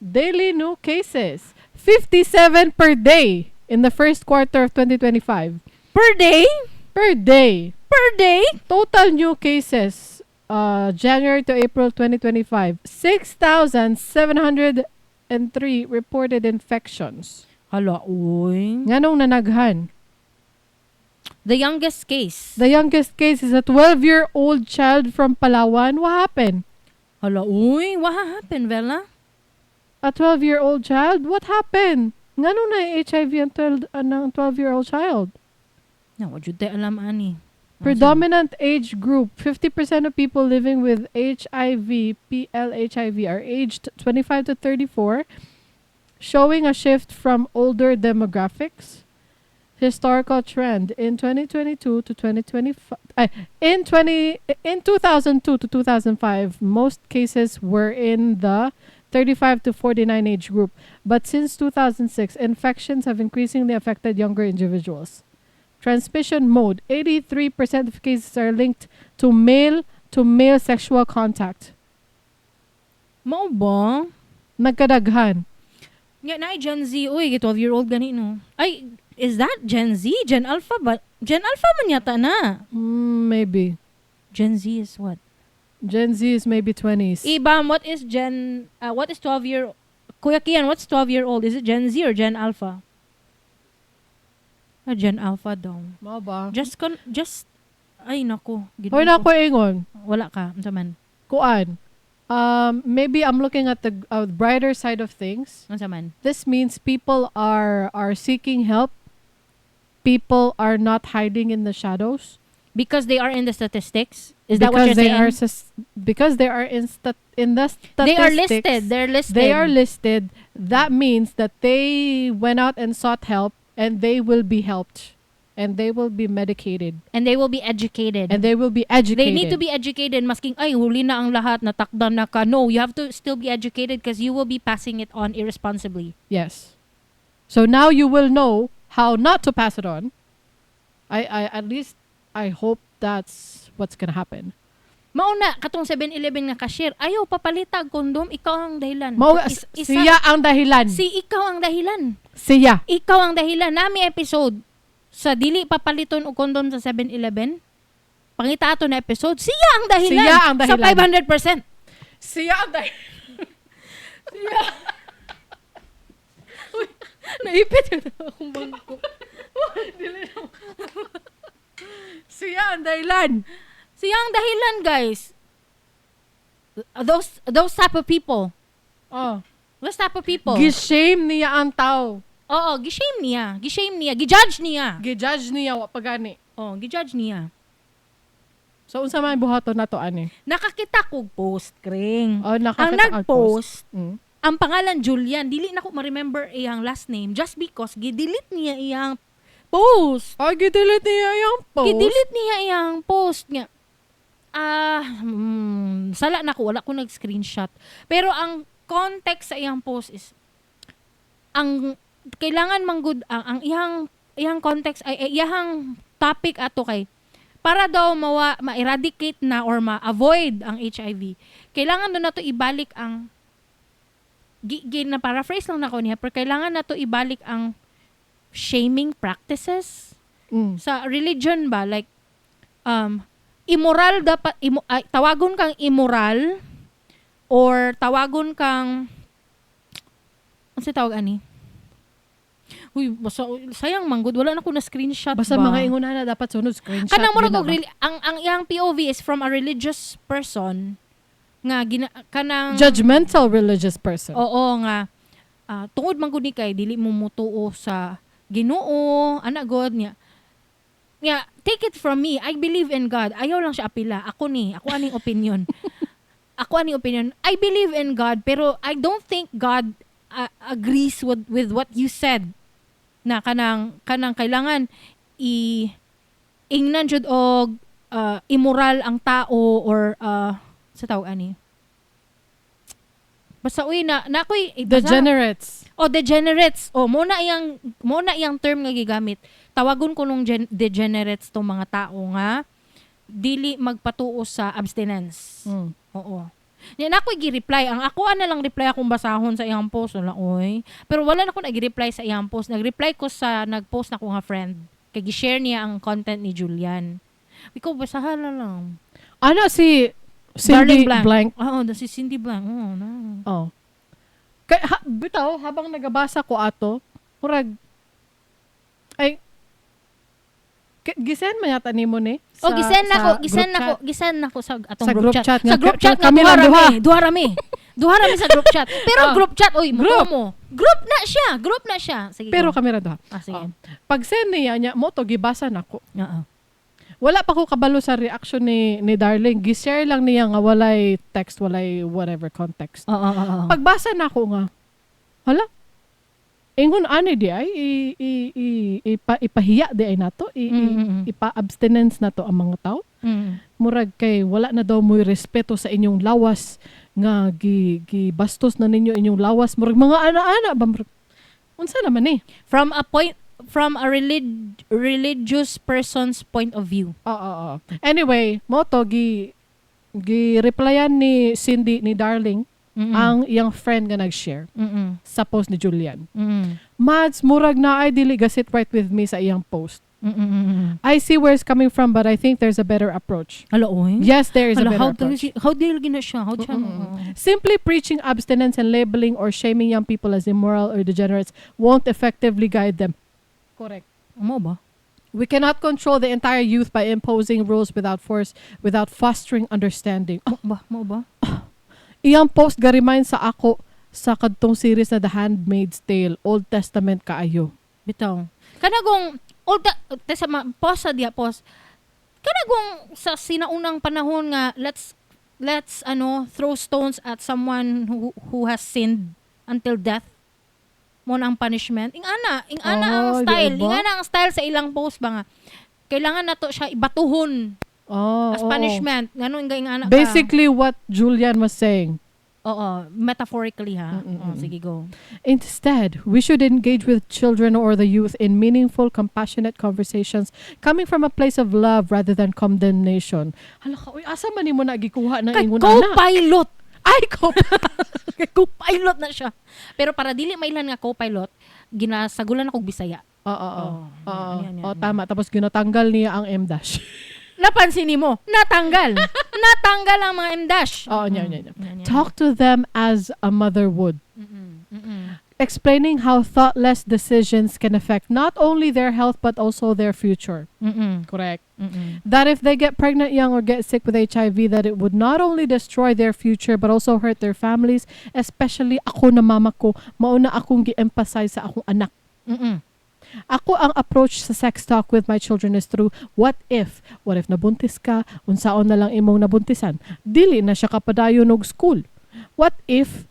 daily new cases. 57 per day in the first quarter of 2025. Per day? Per day. Per day? Total new cases, January to April 2025, 6,703 reported infections. Hala, uy. Nganong nanaghan? The youngest case. The youngest case is a 12-year-old child from Palawan. What happened? Hala, uy. What happened, Bella? A 12-year-old child? What happened? Nganong na HIV ang 12-year-old child? Na, wad jud tayo alam ani. Predominant age group, 50% of people living with HIV, PLHIV, are aged 25 to 34, showing a shift from older demographics. Historical trend in 2022 to 2025. In 2002 to 2005, most cases were in the 35 to 49 age group, but since 2006, infections have increasingly affected younger individuals. Transmission mode, 83% of cases are linked to male sexual contact. Mao ba? Nagkadaghan. Nga na Gen Z, uy, 12-year-old gani no. Ay, is that Gen Z? Gen Alpha ba? Gen Alpha man yata na. Maybe. Gen Z is what? Gen Z is maybe 20s. Ibam, what is 12-year Kuya Kian, what's 12-year-old? Is it Gen Z or Gen Alpha? Gen Alpha daw. Mao ba? Ay nako. Hoy na ko ingon. Wala ka, unsa man? Kuan. Maybe I'm looking at the brighter side of things. Unsa man? This means people are seeking help. People are not hiding in the shadows. Because they are in the statistics? Is that what you're saying? Because they are in the statistics. They are listed. They're listed. They are listed. That means that they went out and sought help, and they will be helped, and they will be medicated, And they will be educated. and they will be educated. They need to be educated. Masking, ay, huli na ang lahat, natakdan na ka. No, you have to still be educated because you will be passing it on irresponsibly. Yes. So now you will know how not to pass it on. I at least I hope that's what's gonna happen. Mauna, katong 7-Eleven nga cashier, ayaw papalitag kondom, ikaw ang dahilan. Siya ang dahilan. Ikaw ang dahilan. Siya. Ikaw ang dahilan. Nami episode sa dili papaliton og kondom sa 7-Eleven. Pangita ato na episode, siya ang dahilan. Siya ang dahilan. Sa 500%. Siya ang dahilan. Siya. Uy, naipit yun akong bangko. Siya ang dahilan. Siya ang dahilan, guys. Those type of people. Oh. Those type of people. Gishame niya ang tao. Oo, gishame niya. Gijudge niya. Gijudge niya wa pagani. Oo, gijudge niya. So unsa man buhaton nato ani? Nakakita kog post, Kring. Oh, Ang nakakita nag-post, Mm. ang pangalan Julian, dili na ko ma-remember iyang last name just because gidelete niya iyang post. Oh, gidelete niya yung post. Gidelete niya iyang post nga. Sala na ko, wala ko nag-screenshot. Pero ang context sa iyang post is ang kailangan manggod ang iyang context ay iyang topic ato kay para daw ma-eradicate na or ma-avoid ang HIV. Kailangan do nato ibalik ang na paraphrase lang nako niya, pero kailangan nato ibalik ang shaming practices sa religion ba, like immoral dapat tawagon kang immoral or tawagon kang ano sa tawag ani? Uy, basta sayang manggod wala na ko na screenshot Basta ba. mga ingon na dapat sunod screenshot. Kanang murag yun na ba? ang iyang POV is from a religious person nga kanang Judgmental religious person. oo nga tungod man gud ni kay dili mo mutuo sa Ginoo ana god niya. Nga, take it from me. I believe in God. Ayaw lang siya apila. Ako aning opinion. I believe in God pero I don't think God agrees with what you said na kanang kailangan ingnan jud og immoral ang tao or sa tawag ani basta uy na ako'y Degenerates. degenerates mo na iyang term nga gigamit tawagon ko nung degenerates tong mga tao nga dili magpatuo sa abstinence oo. Yan ako'y gi-reply. Ang ako na lang reply akong basahon sa iyang post. Wala, oy. Pero wala na ko nag-reply sa iyang post. Nag-reply ko sa nag-post na ko nga friend. Kaya gi-share niya ang content ni Julian. Ikaw, basahan na lang. Ano si Darling Cindy Blank? Oo, si Cindy Blank. Oo, na. Oh. Bitaw, habang nagabasa ko ato, murag, ay, gisen man yata nimo ni? Gisen nako sa atong Sa group group chat. chat Sa nga, group chat nga kami lang duha rami. Duha rami sa group chat. Pero group chat, oy, Group. mo. Group na siya. Sige. Pero go. kami ra duha. sige. Pag send niya mo to gibasa nako. Oo. Wala pa ko kabalo sa reaction ni Darling. Gi-share lang niya nga walay text, walay whatever context. Oo. Pagbasa na ko nga, hala, ingon ani di ay ipahiya di ay nato, ipa-abstinence nato ang mga tao. Murag kay wala na daw mo'y respeto sa inyong lawas nga gibastos na ninyo inyong lawas. Murag mga ana-ana ba? Unsa naman eh? From a religious person's point of view. Oo. Anyway, moto gi-replyan ni Cindy ni Darling ang iyang friend nga nag-share sa post ni Julian. Mads, murag na ay dili gasit right with me sa iyang post. I see where it's coming from, but I think there's a better approach. Hala, oy. Yes, there is a better approach. How dili gina siya? How siya? Simply preaching abstinence and labeling or shaming young people as immoral or degenerates won't effectively guide them. Correct. Amo ba? We cannot control the entire youth by imposing rules without force, without fostering understanding. Mo ba? Iyang post ga-remind sa ako sa kadtong series na The Handmaid's Tale, Old Testament kaayo. Bitaw. Kanagong post sa dia post. Kanagong sa sinaunang panahon nga let's throw stones at someone who has sinned until death. Mo ang punishment. Ingana ang style. Diba? Ingana ang style sa ilang post ba nga. Kailangan nato siya ibatuhon as punishment. Ganun ingana ka. Basically what Julian was saying. Oo, metaphorically ha. Sige, go. Instead, we should engage with children or the youth in meaningful, compassionate conversations coming from a place of love rather than condemnation. Hala ka, uy, asa man mo na gikuha ng ingon ana? Co-pilot. Ay, Co-pilot na siya. Pero para dili mailan nga co-pilot, ginasagulan ako og Bisaya. Oo. Yan. Tama. Tapos ginatanggal niya ang M-dash. Napansin mo, natanggal ang mga M-dash. Oo, yan. Talk to them as a mother would. Explaining how thoughtless decisions can affect not only their health but also their future. Correct. That if they get pregnant young or get sick with HIV, that it would not only destroy their future but also hurt their families, especially ako na mama ko, mauna akong gi-emphasize sa akong anak. Ako ang approach sa sex talk with my children is through what if nabuntis ka, unsaon na lang imong nabuntisan, dili na siya kapadayon og school. What if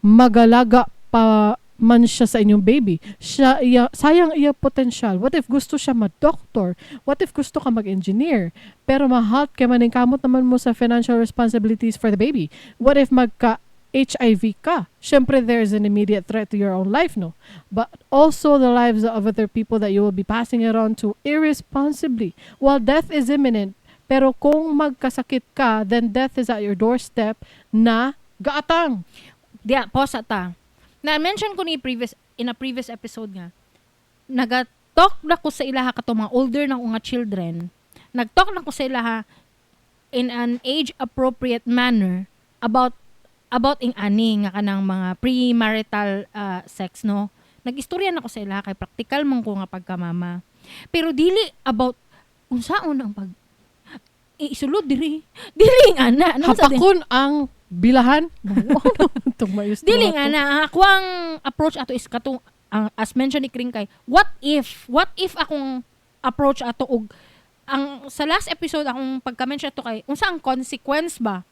magalaga pa man siya sa inyong baby, sayang iya potential. What if gusto siya mag-doctor? What if gusto ka mag-engineer? Pero mahalt kay maning kamot naman mo sa financial responsibilities for the baby. What if HIV ka? Syempre, there's an immediate threat to your own life, no? But also the lives of other people that you will be passing it on to irresponsibly. While death is imminent, pero kung magkasakit ka, then death is at your doorstep na gaatang. Diya, pause ta. Na-mention ko in a previous episode nga, nag-talk na ko sa ilaha kato mga older na nga children, nag-talk na ko sa ilaha in an age-appropriate manner about ing ani nga kanang mga premarital sex, no? Nag-istorya na ko sa ilaha kay practical man ko nga pagkamama. Pero dili about unsaon ang pag isulod diri. Dili nga na. Ano Hapakon ang bilahan. Dili nga na. Ako ang approach ato is katong as mentioned ni Kringkay, what if akong approach ato og ang sa last episode akong pagka-mention ato kay unsa ang consequence ba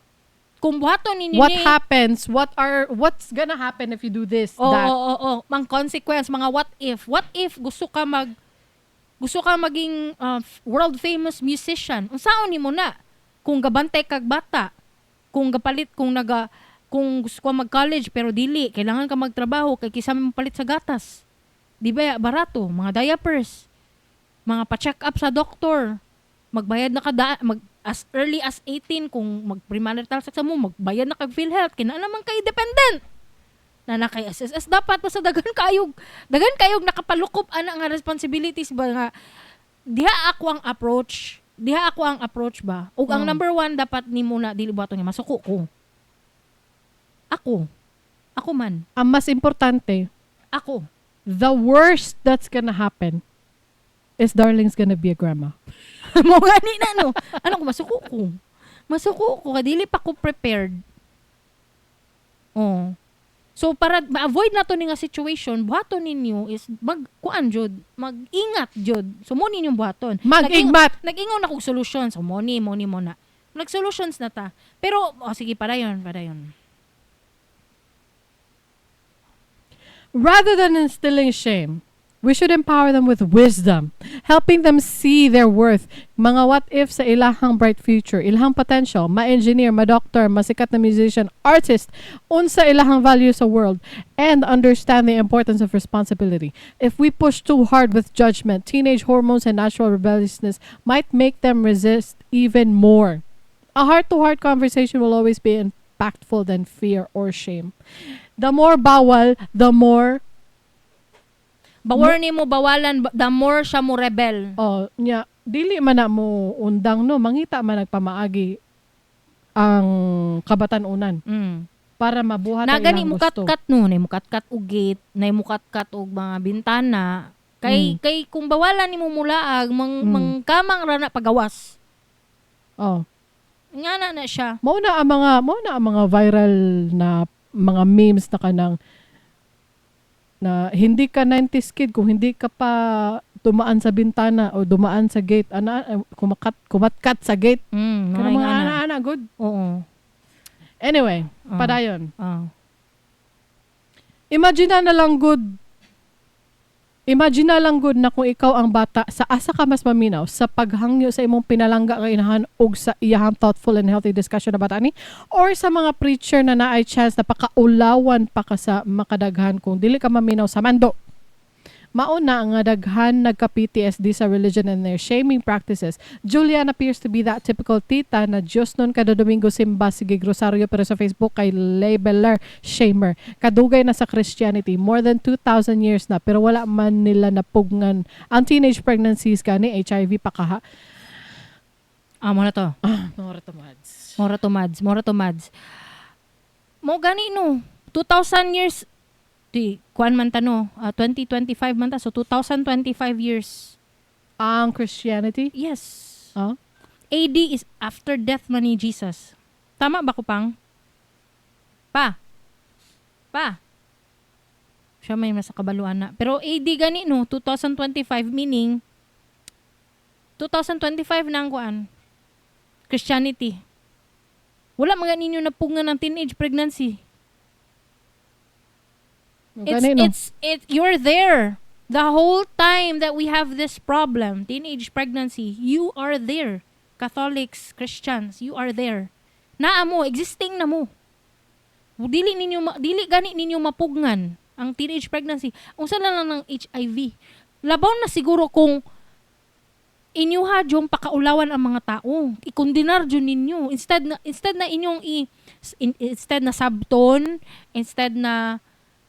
kung buhaton ninyo what happens, what's gonna happen if you do this, that. Mang consequence, mga what if gusto ka maging world famous musician, unsaon nimo na kung gabantay kag bata, kung gapalit kung gusto ka mag-college pero dili kailangan ka magtrabaho kay kisa mo palit sa gatas, di ba barato, mga diapers, mga pa-check up sa doktor, magbayad na kada as early as 18 kung mag-premarital sex mo, magbayad na kag PhilHealth, kina naman kay dependent na kay SSS dapat basta dagan kayog nakapalukop ana nga responsibilities ba nga diha ako ang approach ba ug ang number one dapat nimo na dili bato nga masuko ko ako man Ang mas importante, the worst that's gonna happen is Darling's gonna be a grandma. mo gani na no. Ano ko masuko ko dili pa ko prepared. So para ma-avoid nato ni nga situation, buhaton ninyo is mag-ingat jud. So mo ninyong buhaton. Nag-ingon ako solution. So mo na. Nag-solutions na ta. Pero sige padayon. Rather than instilling shame, we should empower them with wisdom, helping them see their worth. Mga what if sa ilahang bright future, ilahang potential, ma-engineer, ma-doctor, masikat na musician, artist, unsa ilahang value sa world, and understand the importance of responsibility. If we push too hard with judgment, teenage hormones and natural rebelliousness might make them resist even more. A heart-to-heart conversation will always be impactful than fear or shame. The more bawal, the more bawal nimo bawalan, the more siya mo rebel. Dili man na mo undang no, mangita man nagpamaagi ang kabatan-unan. Para mabuhat ang gani ilang mo gusto. kat no, nay mo kat og gate, nay mo kat og mga bintana. Kay kung bawalan nimo mulaag mangkamang ra na pagawas. Nga na siya. Mao na ang mga viral na mga memes na kanang na hindi ka 90s kid kung hindi ka pa dumaan sa bintana o dumaan sa gate, kumatkat sa gate. Kanang mga ana good. Oo. Anyway, padayon. Imagine na lang good na kung ikaw ang bata, sa asa ka mas maminaw sa paghangyo sa imong pinalangga nga inahan og sa iyahang thoughtful and healthy discussion na bata ni, or sa mga preacher na naay chance na pakaulawan pa ka sa makadaghan kung dili ka maminaw sa mando. Mauna ang daghan nagka-PTSD sa religion and their shaming practices. Julian appears to be that typical tita na Diyos nun kada Domingo simba sige grosaryo pero sa Facebook kay labeler shamer. Kadugay na sa Christianity more than 2,000 years na pero wala man nila napugngan ang teenage pregnancies kani HIV pa kaha. Mora to. Mora to mads. Mo gani no. 2,000 years kuan man tano, 2025 man ta, so 2025 years ang Christianity? Yes. AD is after death man ni Jesus. Tama ba ko pang? Pa. Siya may nasa kabaluan na. Pero AD gani no, 2025 meaning 2025 na ang kuan. Christianity. Wala mga ninyo napungan ng teenage pregnancy. You're there. The whole time that we have this problem, teenage pregnancy, you are there. Catholics, Christians, you are there. Naa mo, existing na mo. Dili gani ninyo mapugngan ang teenage pregnancy. Unsa na lang ng HIV. Labaw na siguro kung inyuha jong pakaulawan ang mga tao. Ikondinar jud ninyo. Instead na inyong instead na sabton, instead na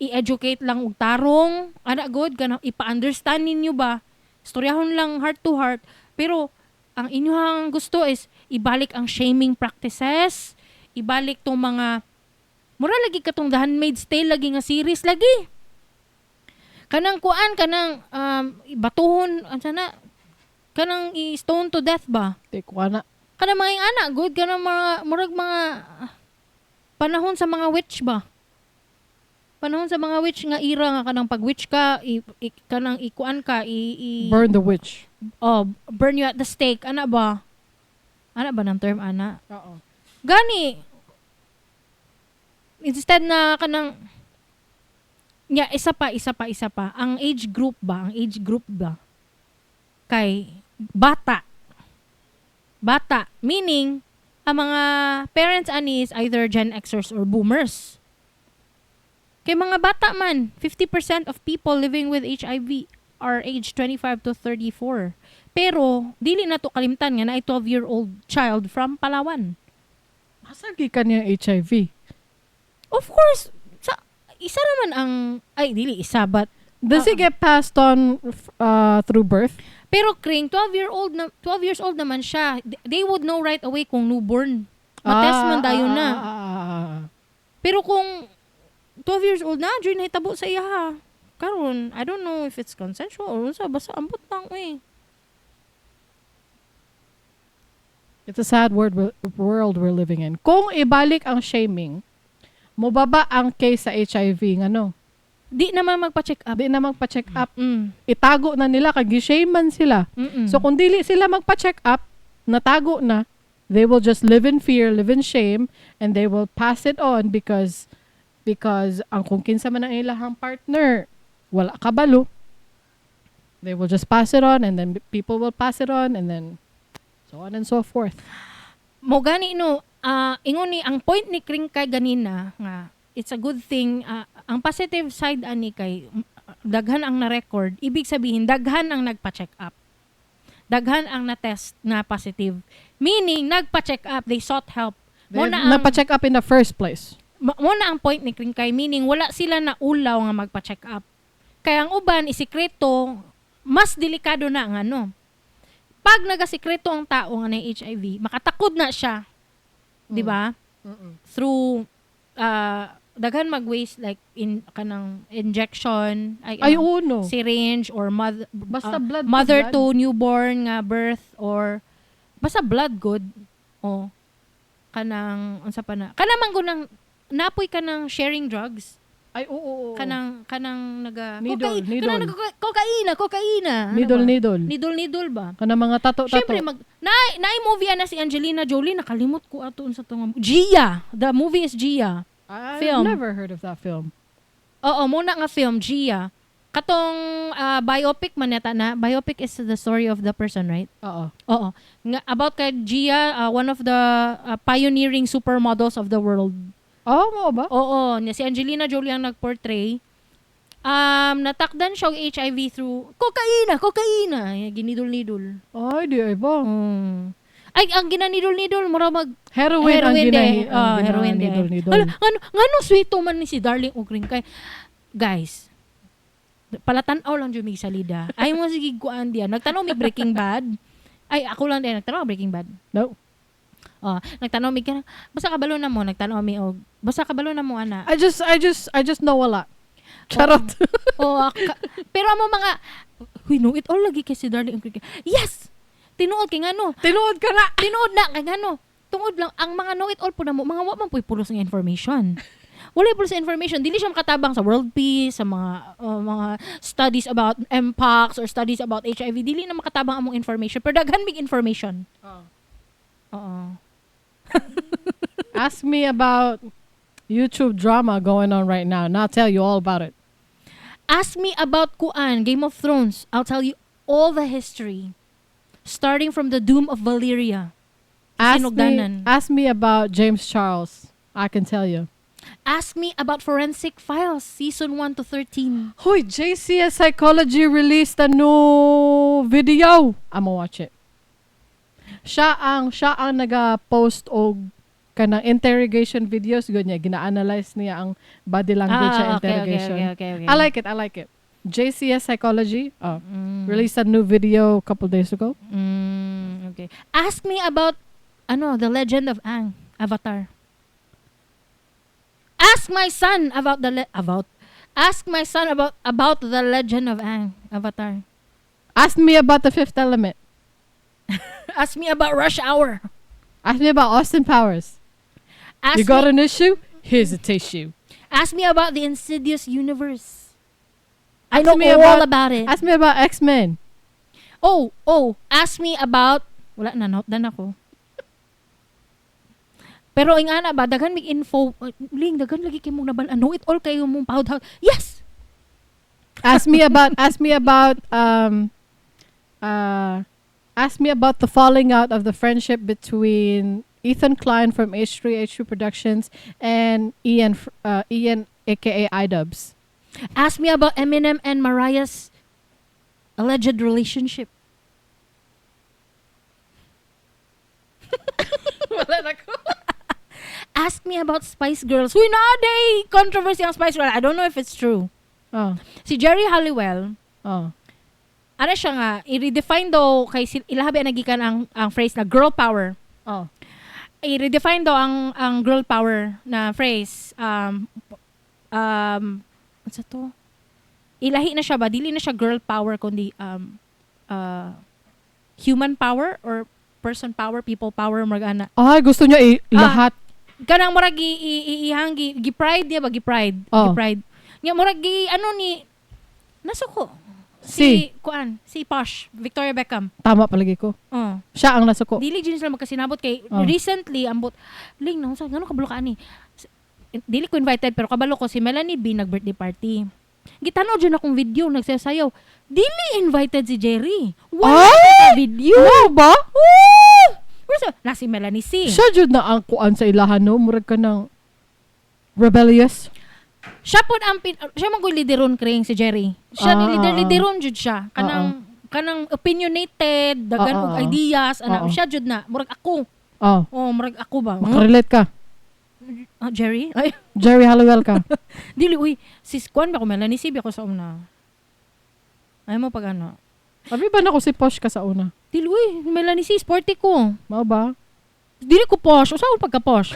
i-educate lang og tarong, ana god kana ipa-understand ninyo ba? Istoryahon lang heart to heart. Pero ang inyong gusto is ibalik ang shaming practices, ibalik tong mga mura lagi katong The Handmaid's Tale lagi nga series lagi. Kanang kuan kanang batuhon ansana kanang i-stone to death ba? Tikwana. Kanang mga anak good kanang mga murag mga panahon sa mga witch ba? Panahon sa mga witch nga era nga kanang pag witch ka kanang ikuan ka Burn the witch. Burn you at the stake ana ba? Ana ba ng term ana? Oo. Gani instead na kanang isa pa ang age group ba kay bata meaning ang mga parents ani is either Gen Xers or boomers. Kay mga bata man 50% of people living with HIV are age 25 to 34. Pero dili na to kalimtan nga na 12-year-old child from Palawan. Asa gikan niya HIV? Of course, isa naman ang, dili isa, but, Does it get passed on through birth? pero Kring, 12 years old naman siya. They would know right away kung newborn. Matest man dayo na. Pero kung 12 years old na, dyan na hitabo sa iya ha. Karon, I don't know if it's consensual or basta ambot lang It's a sad world we're living in. Kung ibalik ang shaming, mubaba ang case sa HIV ngano? Di naman magpa-check up. Di na magpa-check up. Itago na nila kag gi-shame man sila. So kung dili sila magpa-check up, natago na, they will just live in fear, live in shame, and they will pass it on because ang kung kinsa man ang ilahang partner, wala kabalo. They will just pass it on and then people will pass it on and then so on and so forth. Mo gani no, ingon ni ang point ni Kringkay ganina nga it's a good thing. Ang positive side ani kay daghan ang na-record, ibig sabihin daghan ang nagpa-check up. Daghan ang na-test na positive. Meaning nagpa-check up, they sought help. Nagpa-check up in the first place. Muna ang point ni Kringkay, meaning wala sila na ulaw nga magpa-check up. Kaya ang uban isikreto, mas delikado na ang ano. Pag nagasikreto ang tao nga na HIV, makatakod na siya. 'Di ba? Through daghan mag-waste like in kanang injection uno. syringe or Basta blood mother blood. to newborn nga birth or basta blood good kanang unsa pa na kanang nang napoy ka ng sharing drugs Oo. kanang naga Needle. kanang kokaina needle ba Kanang mga tato. syempre na movie na si Angelina Jolie nakalimot ko ato unsa to nga Gia, the movie is Gia. I've film. never heard of that film. Oo, muna nga film, Gia. Katong biopic man yata na. Biopic is the story of the person, right? Oo. Nga, about kay Gia, one of the pioneering supermodels of the world. Mo ba? Oo. Si Angelina Jolie ang nag-portray. Natakdan siya HIV through kokaina. Ginidol-nidol. Ay, di ay ba? Ay, ang ginanidol-nidol, mura Heroin ang heroin ginanidol. Ngano sweeto man ni si Darling and Kringkay. Guys, palatan-aw lang dyan may salida. Ay mo sige kuan diyan. Nagtanaw mi Breaking Bad. Ay, ako lang din nagtanaw Breaking Bad. No. Nagtanaw mi ka. Basta kabalo na mo, nagtanaw mi og. Basta kabalo na mo ana. I just know a lot. Charot. Pero amo mga we know it all lagi kay si Darling and Kringkay. Yes. Tinuod kay ngano? Tinuod ka na. Tinuod na kay ngano? Tungod lang ang mga know it all po na mo, mga wa man puy pulos ng information. Wala pulos ng information, dili siya makatabang sa world peace, sa mga studies about mpox or studies about HIV, dili na makatabang among information, pero daghan big information. Oo. Ask me about YouTube drama going on right now, and I'll tell you all about it. Ask me about kuan, Game of Thrones. I'll tell you all the history. Starting from the doom of Valyria. Ask me about James Charles. I can tell you. Ask me about Forensic Files, season 1 to 13. Hoy, JCS Psychology released a new video, I'ma watch it. Siya ang naga-post og kanang interrogation videos niya, gina-analyze niya ang body language sa interrogation. Okay. I like it. JCS Psychology released a new video a couple days ago. Okay. Ask me about the Legend of Aang, Avatar. Ask my son about the Legend of Aang, Avatar. Ask me about the Fifth Element. Ask me about Rush Hour. Ask me about Austin Powers. You got an issue? Here's a tissue. Ask me about the Insidious universe. I know all about it. Ask me about X-Men. Oh, ask me about wala na note dan ako. Pero ingana ba daghan mig info, ling daghan lagi kay mong nabal know it all kayo mong pahud. Yes. Ask me about the falling out of the friendship between Ethan Klein from H3 Productions and Ian aka iDubbbz. Ask me about Eminem and Mariah's alleged relationship. Wala na ko. Ask me about Spice Girls. Uy, na-day controversy ang Spice Girls. I don't know if it's true. Oh. Si Jerry Halliwell, ano siya nga, i-redefine daw kay ilahabi nagikan ang phrase na girl power. Oh. I-redefine daw ang girl power na phrase. What's to? Ilahi na siya ba? Dili na siya girl power kundi human power or person power, people power, maragana. Ay, gusto niya lahat. Kanang murag gi-pride niya ba? Gi-pride. Gi-pride. Nga murag nasuko. Si Posh, Victoria Beckham. Tama palagi ko. Siya ang nasuko. Dili din sila magkasinabot kay recently ambot ling nang sa ngano kabalo ka ani. Dili ko invited pero kabalo ko si Melanie B nag-birthday party. Gitanaw dyan akong video nagsasayaw. Dili invited si Jerry. Wala sa video. No ba? Na si Melanie C. Siya jud na ang kuan sa ilahan no, murag ka ng rebellious. Siya po siya magul lideron kring si Jerry. Siya lideron jud siya. Kanang opinionated, dagan og ideas, siya jud na murag ako. Murag ako ba? Makarelate ka. Jerry? Ay. Jerry Halliwell ka. Dili uy, sis kuan ba ko Melanie C ako sa una. Ay mo pag ano. Abi ba na ko si Posh ka sa una? Dili uy, Melanie C sporty ko. Mao ba? Dili ko posh, usa ko pagka posh.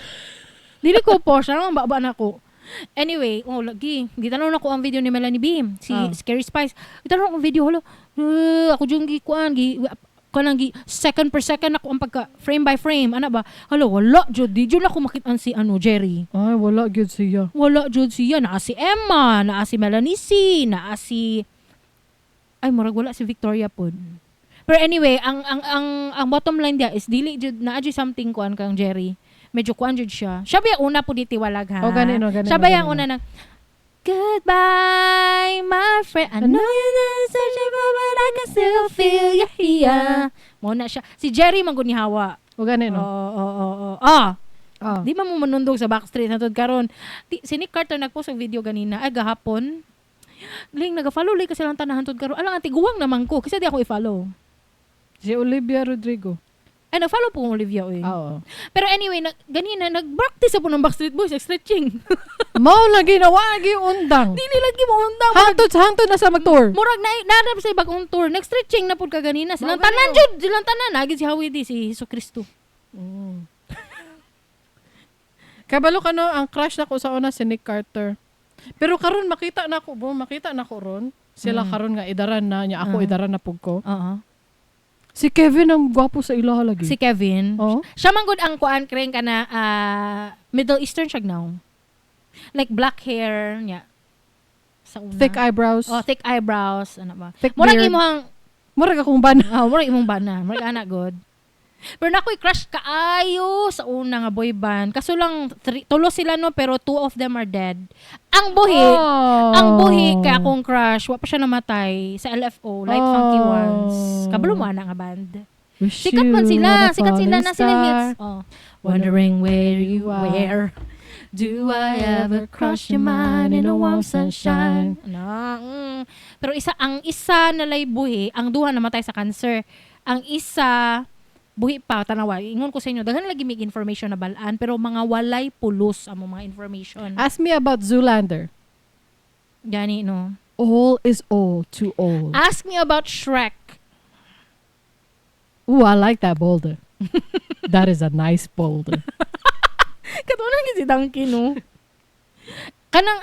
Dili ko posh, ano ba na ko. Anyway, lagi. Gitanong na ko ang video ni Melanie Beam, si Scary Spice. Gitanong ko ang video, ako yung kanang second per second ako ang pagka frame by frame. Ana ba? Wala jud. Di jud ako makitaan si Jerry. Ay, wala jud siya. Wala jud siya. Naa si Emma, naa si Melanie C, naa si murag wala si Victoria pod. Pero anyway, ang bottom line dia is dili jud naa jud something kuan kang Jerry. Medyo kuan jud siya. Siya ba una po ditiwalag ha? Ganino. Siya ba yung una na goodbye, my friend. I know you're not searching for but I can still feel you here. Muna siya. Si Jerry manggunihawa. Ganino. Di man mo manundog sa backstreet na karon. Si Nick Carter nagpost og video ganina. Ay gahapon. Ling naga-follow lay kasi lang tanahan tod karon. Alang guwang naman ko kasi di ako i-follow. Si Olivia Rodrigo. Ay, nag-follow po kong Olivia. Oo. Pero anyway, ganina, nag-practice po ng Backstreet Boys, stretching. Mao na ginawa, undang. Dili lagi mo undang. Hantod na sa mag-tour. Murag na sa ibang tour. Nag-stretching na po ka ganina. Silang tanan, Jud. Silang tanan. Nagin si Hawidi, si Jesu Cristo. Kabalo ka no, ang crush na ko sa una si Nick Carter. Pero karon makita na ko ron. Sila karon nga idaran na niya. Ako idaran na pug ko. Si Kevin ang gwapo sa ilaha lagi. Si Kevin. Siya man gud ang kuan kring kana Middle Eastern siya now. Like black hair niya. Sa una. Thick eyebrows. Thick eyebrows, ano ba? Thick murag beard. Murag akong bana. Murag imong bana. Murag ana good. Pero nakoy crush kaayo sa una nga boy band. Kaso lang tulo sila no pero two of them are dead. Ang buhi kay akong crush, wa pa siya namatay sa LFO, Light Funky Ones. Kabalo mo na nga band. Sikat man sila, na sila hits. Wondering where you are. Do I ever cross your mind in a warm sunshine? Pero ang isa nalay buhi, ang duha namatay sa cancer. Ang isa buhi pa tanawa. Ingon ko sa inyo, daghan lagi mig information na balaan pero mga walay pulos ang mga information. Ask me about Zoolander. Gani no. All is all too old. Ask me about Shrek. Ooh, I like that boulder. That is a nice boulder. Katunan si Donkey no. Kanang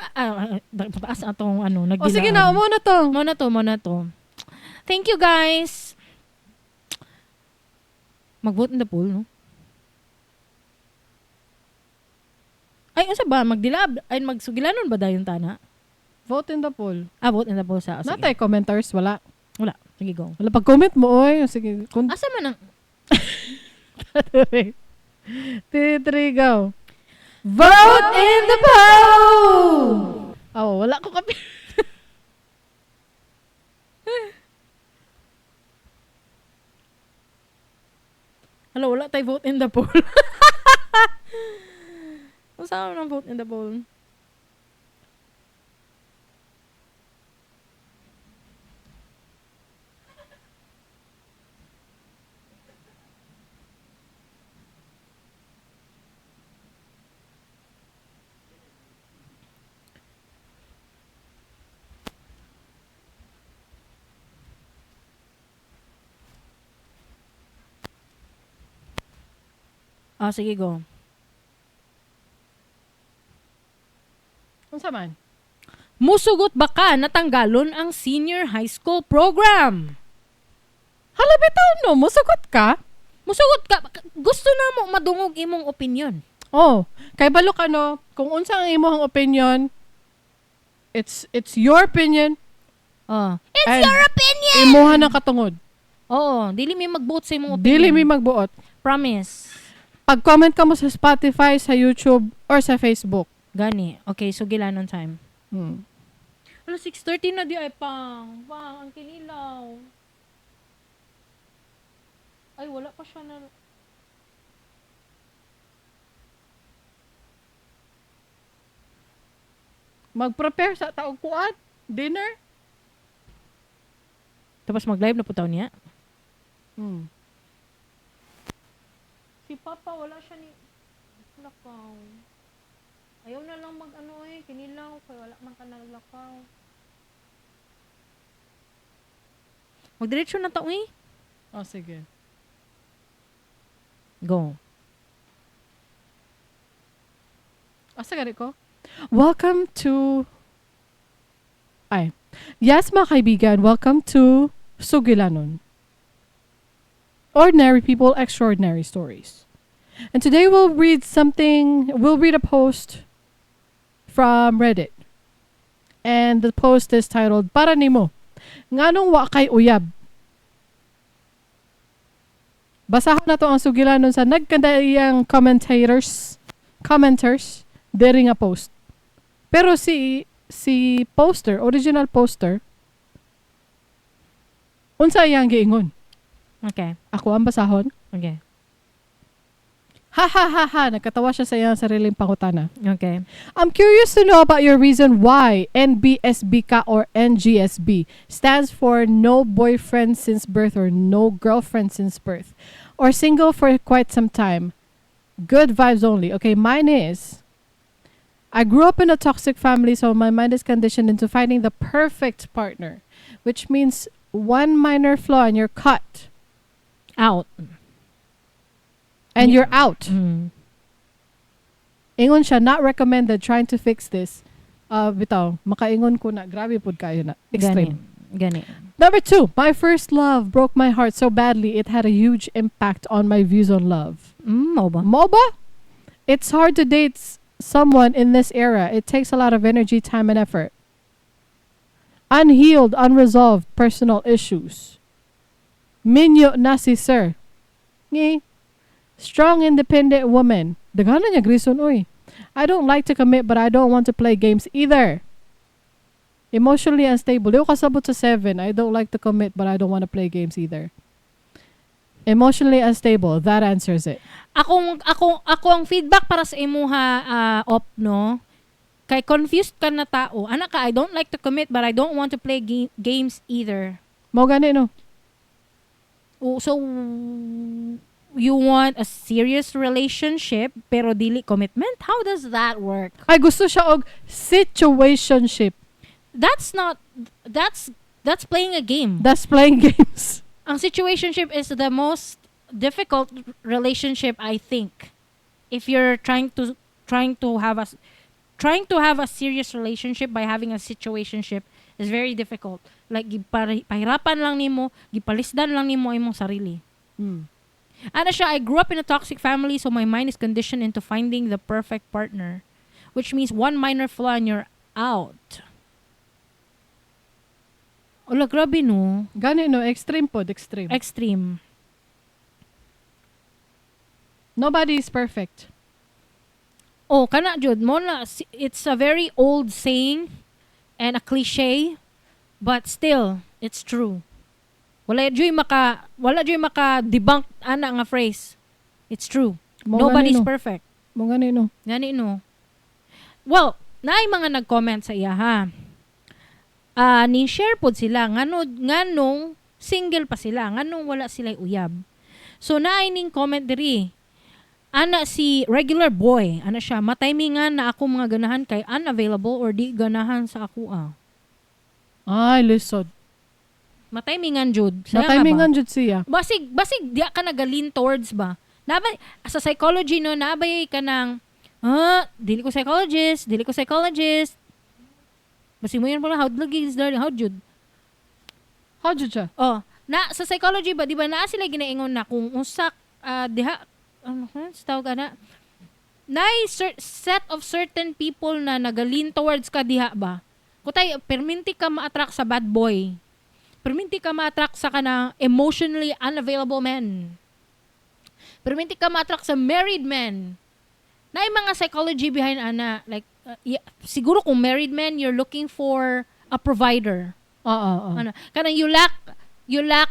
pataas atong Nagdilaab. O sige na, mo na to. Thank you guys. Mag-vote in the poll, no? Ay, unsa ba? Magdilaab? Ay, magsugilanon ba dayon tana? Vote in the poll. Vote in the poll sa. Natay commenters, wala. Wala. Sige, go. Wala pag-comment mo, oy. Sige. Asa man ang... 3, go. Vote in the poll! Oh, wala ko kapi. Hello, wala tayo vote in the poll. Saan ang vote in the poll? Sige, go. Unsa man? Musugot ba ka natanggalon ang senior high school program? Hala, bitaw no, musugot ka? Musugot ka. Gusto na mo madungog imong opinion. Oh, kay balo ka no, kung unsa ang imong opinion, it's your opinion. It's And your opinion! Imuha ng katungod. Oo, dili mi mag-vote sa imong opinion. Dili mi magbuot. Promise. Pag-comment ka mo sa Spotify, sa YouTube, or sa Facebook. Gani. Okay, Sugilanon time. Hmm. Ano, 6:30 na di ay pang. Ang kinilaw. Ay, wala pa siya na... Mag-prepare sa taog kuat, dinner. Tapos mag-live na po taon niya. Hmm. Si Papa, wala siya ni... Lakaw. Ayaw na lang kinilaw. Kaya wala man ka naglakaw. Magdiretso na taon eh. Oh, sige. Go. Asa gani ko? Welcome to... Yes, mga kaibigan, welcome to Sugilanon. Ordinary people, extraordinary stories. And today we'll read a post from Reddit. And the post is titled, Para nimo, nganong wa kay uyab? Basahan na to ang Sugilanon sa nagkandayang commenters, diri nga post. Pero si original poster, unsa iyang giingon? Okay. Ako ang basahon. Okay. Ha ha ha ha, nagkatawa siya sa iyang sariling pangutana. Okay. I'm curious to know about your reason why NBSB ka or NGSB stands for no boyfriend since birth or no girlfriend since birth or single for quite some time. Good vibes only. Okay, mine is I grew up in a toxic family, so my mind is conditioned into finding the perfect partner, which means one minor flaw and you're cut. Out. And you're out. Ingon siya, not recommended, trying to fix this. Bitaw, makaingon ko na, grabe pod kayo na. Extreme. Gani. Number 2, my first love broke my heart so badly it had a huge impact on my views on love. MOBA. MOBA? It's hard to date someone in this era. It takes a lot of energy, time, and effort. Unhealed, unresolved personal issues. Minyo na si sir. Ngi. Strong, independent woman. Dagana niya grison, uy. I don't like to commit, but I don't want to play games either. Emotionally unstable. Yung kasabot sa 7. I don't like to commit, but I don't want to play games either. Emotionally unstable. That answers it. Ako ang feedback para sa imuha op no. Kay confused ka na tao. Anak ka, I don't like to commit but I don't want to play games either. Mo gani no. So you want a serious relationship pero dili commitment? How does that work? Ay gusto siya og situationship. That's playing a game. That's playing games. Ang situationship is the most difficult relationship, I think. If you're trying to have a serious relationship by having a situationship is very difficult. Like pahirapan lang nimo, gipalisdan lang nimo imong sarili. Ano siya, I grew up in a toxic family so my mind is conditioned into finding the perfect partner, which means one minor flaw and you're out. Ola, grabe no. Gani no, extreme pod, extreme. Extreme. Nobody is perfect. Oh, kana jud mo na, it's a very old saying and a cliche, but still it's true. Wala joy maka debunk ana nga phrase. It's true. Nobody's perfect. Mo gani no. Gani no. Well, naay mga nag-comment sa iya ha. Ni share pod sila nganong single pa sila, nganong wala sila uyab. So naay ning comment diri. Ana si regular boy, ana siya, matimingan na ako mga ganahan kay unavailable or di ganahan sa ako Ay, lisod. Matimingan jud. Matimingan jud siya. Basig di ka nagalin towards ba? Nabay sa psychology no, nabay ka nang dili ko psychologist. Basig mo yan pala, how lagi is darling, how jud? How jud siya? Oh, sa psychology ba, di ba na sila ginaingon na kung usak diha tawag na set of certain people na nagalin towards ka diha ba? Kutay, perminti ka ma-attract sa bad boy. Perminti ka ma-attract sa kanang emotionally unavailable men. Perminti ka ma-attract sa married men. Na mga psychology behind ana. Like, siguro kung married men, you're looking for a provider. Ano, kanang you lack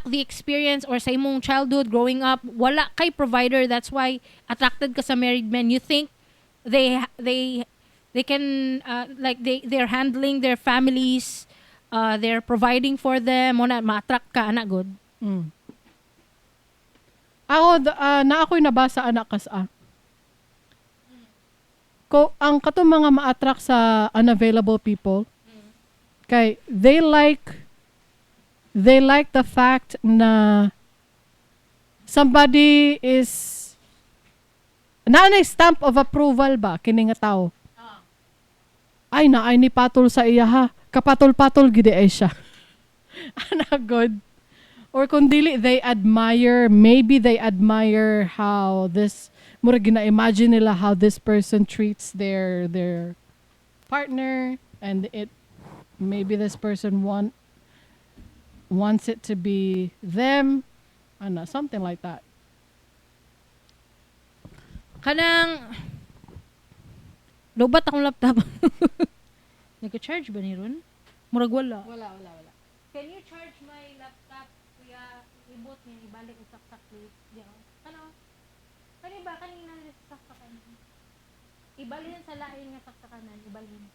the experience or sa imong childhood growing up, wala kay provider, that's why attracted ka sa married men. You think they can they're handling their families, they're providing for them, mo na ma-attract ka ana good. Ako'y nabasa anak kas ang katong mga ma-attract sa unavailable people kay they like the fact na somebody is naanay stamp of approval ba kini nga tao. Ay ni patol sa iya ha. Kapatol-patol gid ay siya. Ana good. Or kung dili maybe they admire how this mura gina-imagine nila how this person treats their partner, and maybe this person wants it to be them, something like that. Kanang lobat akong laptop. Nag-charge ba ni ron? Murag wala. Wala. Can you charge my laptop? Kuya, ibot niya, ibalik usak-sak please. Ano? Kanina saksakan. Ibalhin sa lain nga saksakanan, ibalhin.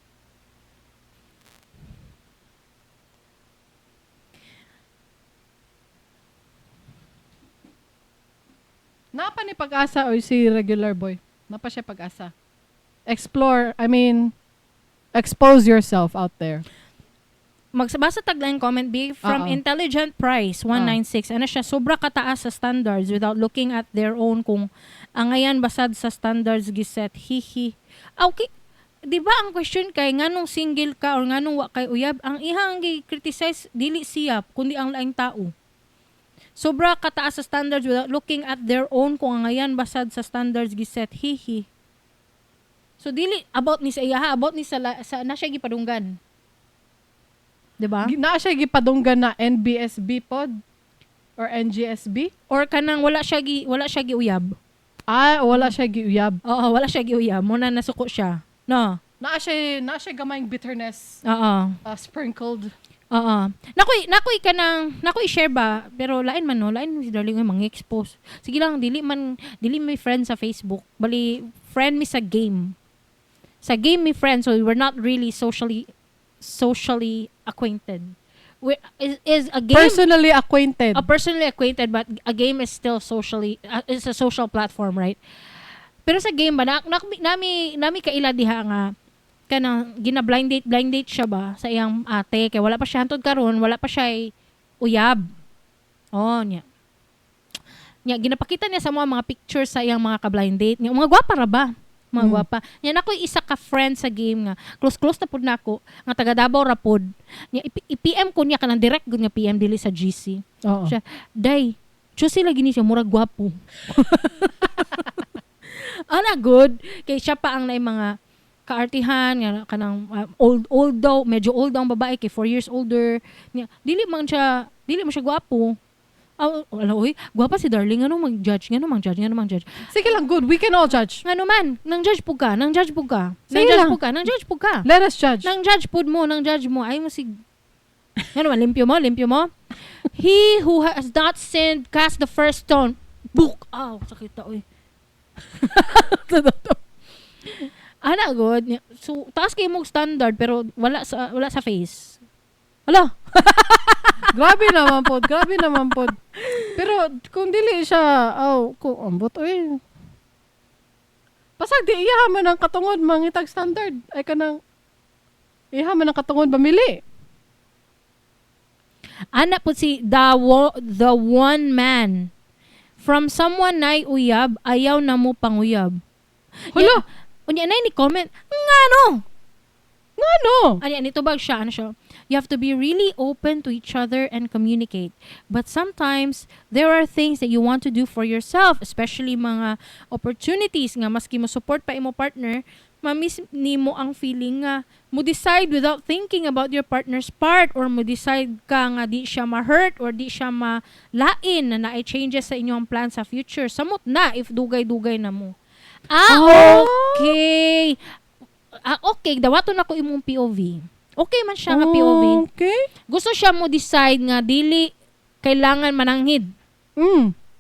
Napa ni pag-asa o si regular boy? Napa siya pag-asa? Expose yourself out there. Magbasa tagline comment B from Intelligent Price 196. Ano siya, sobra kataas sa standards without looking at their own kung angayan basad sa standards giset. Hihi. Okay. Di ba ang question kay nganong single ka or nganong wa kay uyab, ang ihang gi-criticize dili siya kundi ang laing tao. Sobra kataas sa standards without looking at their own kung angayan basad sa standards giset. Hihi. So dili about ni sa iya, about ni sa na siya gipadunggan. Diba? Na siya gipadunggan na NBSB pod or NGSB or kanang wala siya giuyab. Wala siya giuyab. Oo, wala siya giuyab. Muna nasuko siya. No. Na siya gamayng bitterness. Oo. Sprinkled. Oo. Nakoy ka nang share ba pero lain man no, lain si Darling nga mang-expose. Sige lang dili may friend sa Facebook. Bali friend mi sa game. Sa game mi friend so we were not really socially acquainted. Is a game Personally acquainted. personally acquainted but a game is still socially is a social platform, right? Pero sa game ba nami kaila diha nga kanang blind date siya ba sa iyang ate kay wala pa siya hantod karon, wala pa siya uyab. Oh, nya ginapakita niya sa mga pictures sa iyang mga ka-blind date. Nya mga gwapa ra ba? Mga gwapa. Nya nakoy isa ka friend sa game nga close na pud nako nga taga Davao ra pud. Nya i-PM ko niya kanang direct gud nga PM dili sa GC. Oo. Siya, day, Chusy lagi ni siya murag gwapo. Ana good kay siya pa ang nay mga kaartihan nga kanang old daw, medyo old daw ang babae kay 4 years older. Niya, dili mo siya gwapo. Oy, gwapa si Darling, ano mag-judge? Sige lang, good. We can all judge. Ano man, nang judge pug ka. Let us judge. Nang judge mo. Ay mo si ano man, limpyo mo. He who has not sinned, cast the first stone. Book. Sakit ta oy. Ana good. So taas kay mong standard pero wala sa face. Ala. Grabe naman pod. Pero kung dili siya, kung ambot oy. Pasag di iyaman ang katungod mangitag standard ay kanang iyaman ang katungod pamili. Ana po si the one man. From someone na uyab, ayaw na mo panguyab. Hala. Unya na ni comment, ngano? Ano? Nito bag siya, ano siya? You have to be really open to each other and communicate. But sometimes, there are things that you want to do for yourself, especially mga opportunities nga maski mo support pa imo partner, mamis nimo ang feeling nga mo decide without thinking about your partner's part or mo decide ka nga di siya ma-hurt or di siya malain na naay changes sa inyong plan sa future. Samot na if dugay-dugay na mo. Okay. Okay, dawaton ako imong POV. Okay man siya nga POV. Okay. Gusto siya mo decide nga dili kailangan mananghid.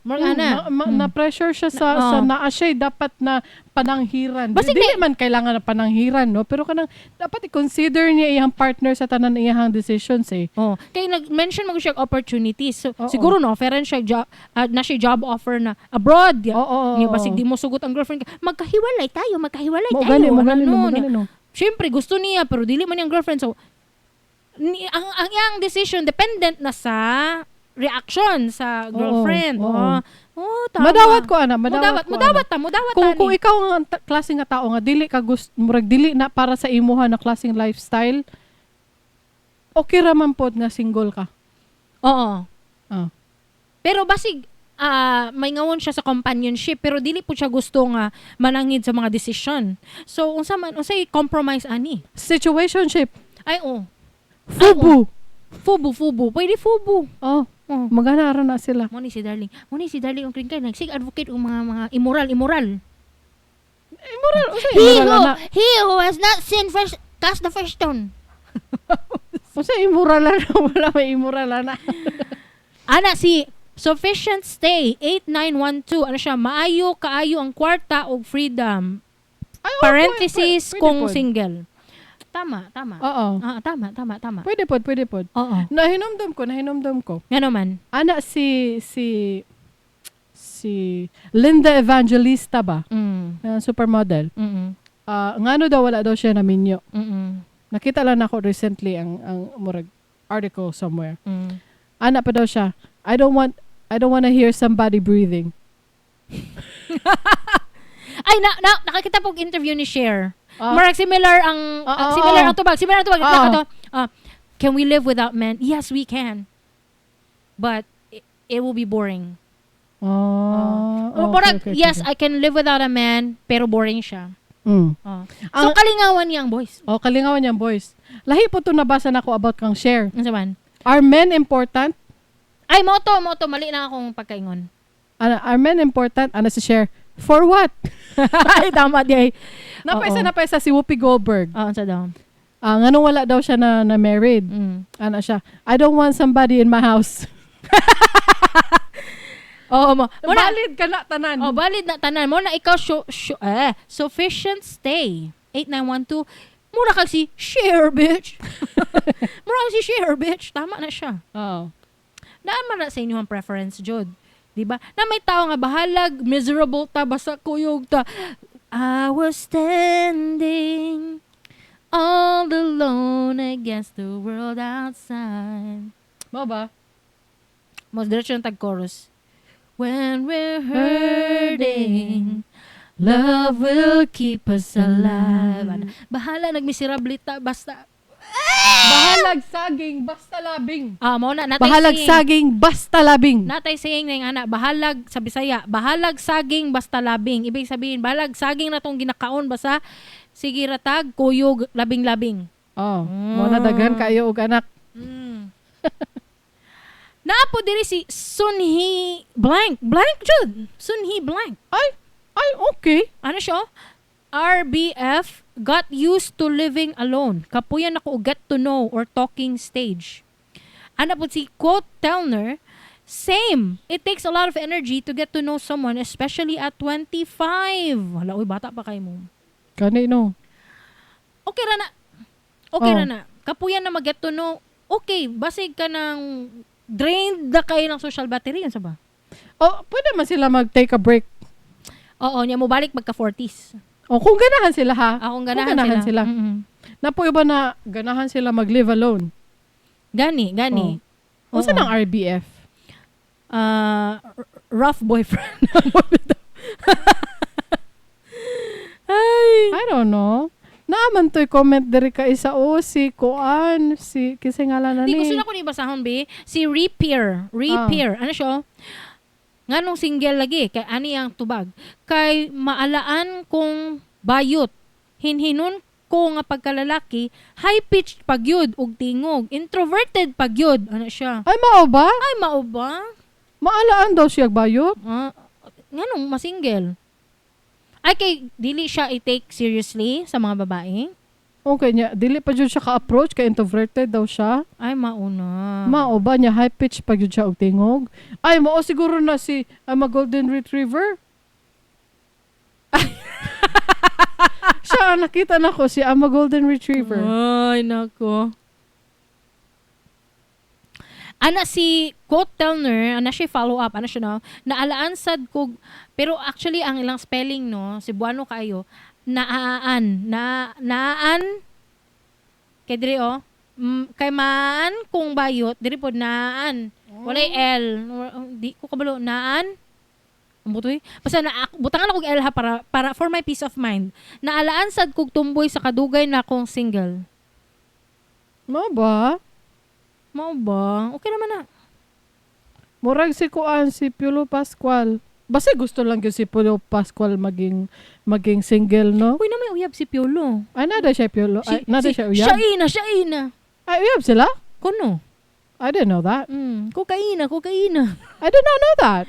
Na-pressure siya sa naa siya dapat na pananghiran. Dili man kailangan na pananghiran, no? Pero kanang dapat i-consider niya iyang partner sa tanan iyang decisions eh. Kaya nag-mention mo siya opportunities. So, siguro no, offeran siya na siya job offer na abroad. Basig di mo sugot ang girlfriend ka. Magkahiwalay tayo. Mo gani. Siyempre, gusto niya pero dili man yung girlfriend. So, ang iyang decision dependent na sa reaction sa girlfriend. Tama. Madawat ko ana, Mudawat kung ikaw ang klaseng nga tao nga dili ka gusto murag dili na para sa imuha na klaseng lifestyle, okay ra man pod nga single ka. Oo. Pero basig may ngawon siya sa companionship pero dili po siya gusto nga manangid sa mga decision. So unsay compromise ani? Situationship. Ay Fubu. Pwede fubu. Magana ra na sila. Muni si Darling ang Kringkay nagsig advocate og mga immoral. Immoral He who has not sinned first cast the first stone. Immoral na wala may immoral na. Ana si Sufficient Stay 8912 ano siya kaayo ang kwarta og freedom. Parenthesis pwede kung pod. single. Tama. Oo. Tama. Pwede pod. Oo. Nahinomdom ko. Ngano man? Ana si Linda Evangelista ba? Supermodel. Ngano daw wala daw siya na minyo. Nakita lang ako recently ang murag article somewhere. Ana pa daw siya. I don't want to hear somebody breathing. Ay nakakita pog interview ni Cher. Murag similar ang tubag. Can we live without men? Yes, we can. But it will be boring. Okay. Yes, I can live without a man, pero boring siya. So, kalingawan niyang boys. Kalingawan niyang boys. Lahi po ito nabasa na ako about kang Cher. Ano man? Are men important? Ay, moto. Mali na akong pagkaingon. Are men important? Ano si Cher? For what? Ay, tama di ay. Napaisa si Whoopi Goldberg. Sa daw. Nganong wala daw siya na married. Ano siya, I don't want somebody in my house. Oo mo. Valid ka na tanan. Oh, valid na tanan. Mo na ikaw sufficient stay. 8912. Mura kag si share bitch. Mura kag si share bitch. Tama na siya. Oo. Naman na sa inyo ang preference, Jod. Diba? Na may tao nga bahalag, miserable ta, basta kuyog ta. I was standing all alone against the world outside. Mo ba? Mas diretso ng tag-chorus. When we're hurting, love will keep us alive. Bahala, nagmiserablita, basta. Bahalag saging, basta labing. Mo na, natay Bahalag saying. saging, basta labing. Natay saying na yung anak, bahalag sa Bisaya, bahalag saging, basta labing. Ibig sabihin, bahalag saging na tong ginakaon, basta sige ratag, kuyog, labing-labing. Mo na daghan kayo og anak. Naapo diri si Sunhee blank jud. Sunhee blank. Ay, okay. Ano siya? RBF, got used to living alone. Kapuyan ako get to know or talking stage. Ano po si quote Telner, same. It takes a lot of energy to get to know someone, especially at 25. Hala, uy, bata pa kayo mo. Kani no. Okay ra na. Okay ra na. Kapuyan na mag-get to know. Okay, basig ka ng drained na kayo ng social battery. Yan sa ba? Pwede man sila mag-take a break. Oo, niya mo balik magka-40s. Kung ganahan sila ha. Kung ganahan sila. Napo ba na ganahan sila mag-live alone? Gani. Unsa nang RBF? Rough boyfriend. I don't know. Naaman to'y comment diri ka isa si Kuan, si kasi ngalan na Di ni. gusto na ko ni basahon be. Si Repair. Ano siya? Nganong single lagi kay ani ang tubag. Kay maalaan kong bayot. Hinhinon ko nga pagkalalaki, high-pitched pagyud og tingog, introverted pagyud. Ano siya? Ay mao ba? Maalaan daw siya bayot. Nganong masingle? Ay kay dili siya i-take seriously sa mga babae. Okay niya, dili pa jud siya ka-approach kay introverted daw siya. Ay mauna. Mao ba niya high pitch pag jud siya og tingog? Ay mao siguro na si I'm a golden retriever. Siya nakita nako si I'm a golden retriever. Ay nako. Ana si quote Telner, ana siya follow up, ana siya no. Naalaan sad ko, pero actually ang ilang spelling no, Cebuano kayo, naan kay diri kay maan kung bayot diri pod naan. Walay L. Di ko kabalo naan. Ambutoy. Basta butangan ako og L ha para for my peace of mind. Naalaan sad kog tumboy sa kadugay na akong single. Mao ba? Okay naman na. Murag si Kuan, si Piolo Pascual. Basta gusto lang yun si Piolo Pascual maging single, no? Uy, na may uyab si Piolo. Ay, nada siya Piolo. Ay, nada siya uyab. Siya ina. Ay, uyab sila? Kuno? I didn't know that. Kokaina. I did not know that.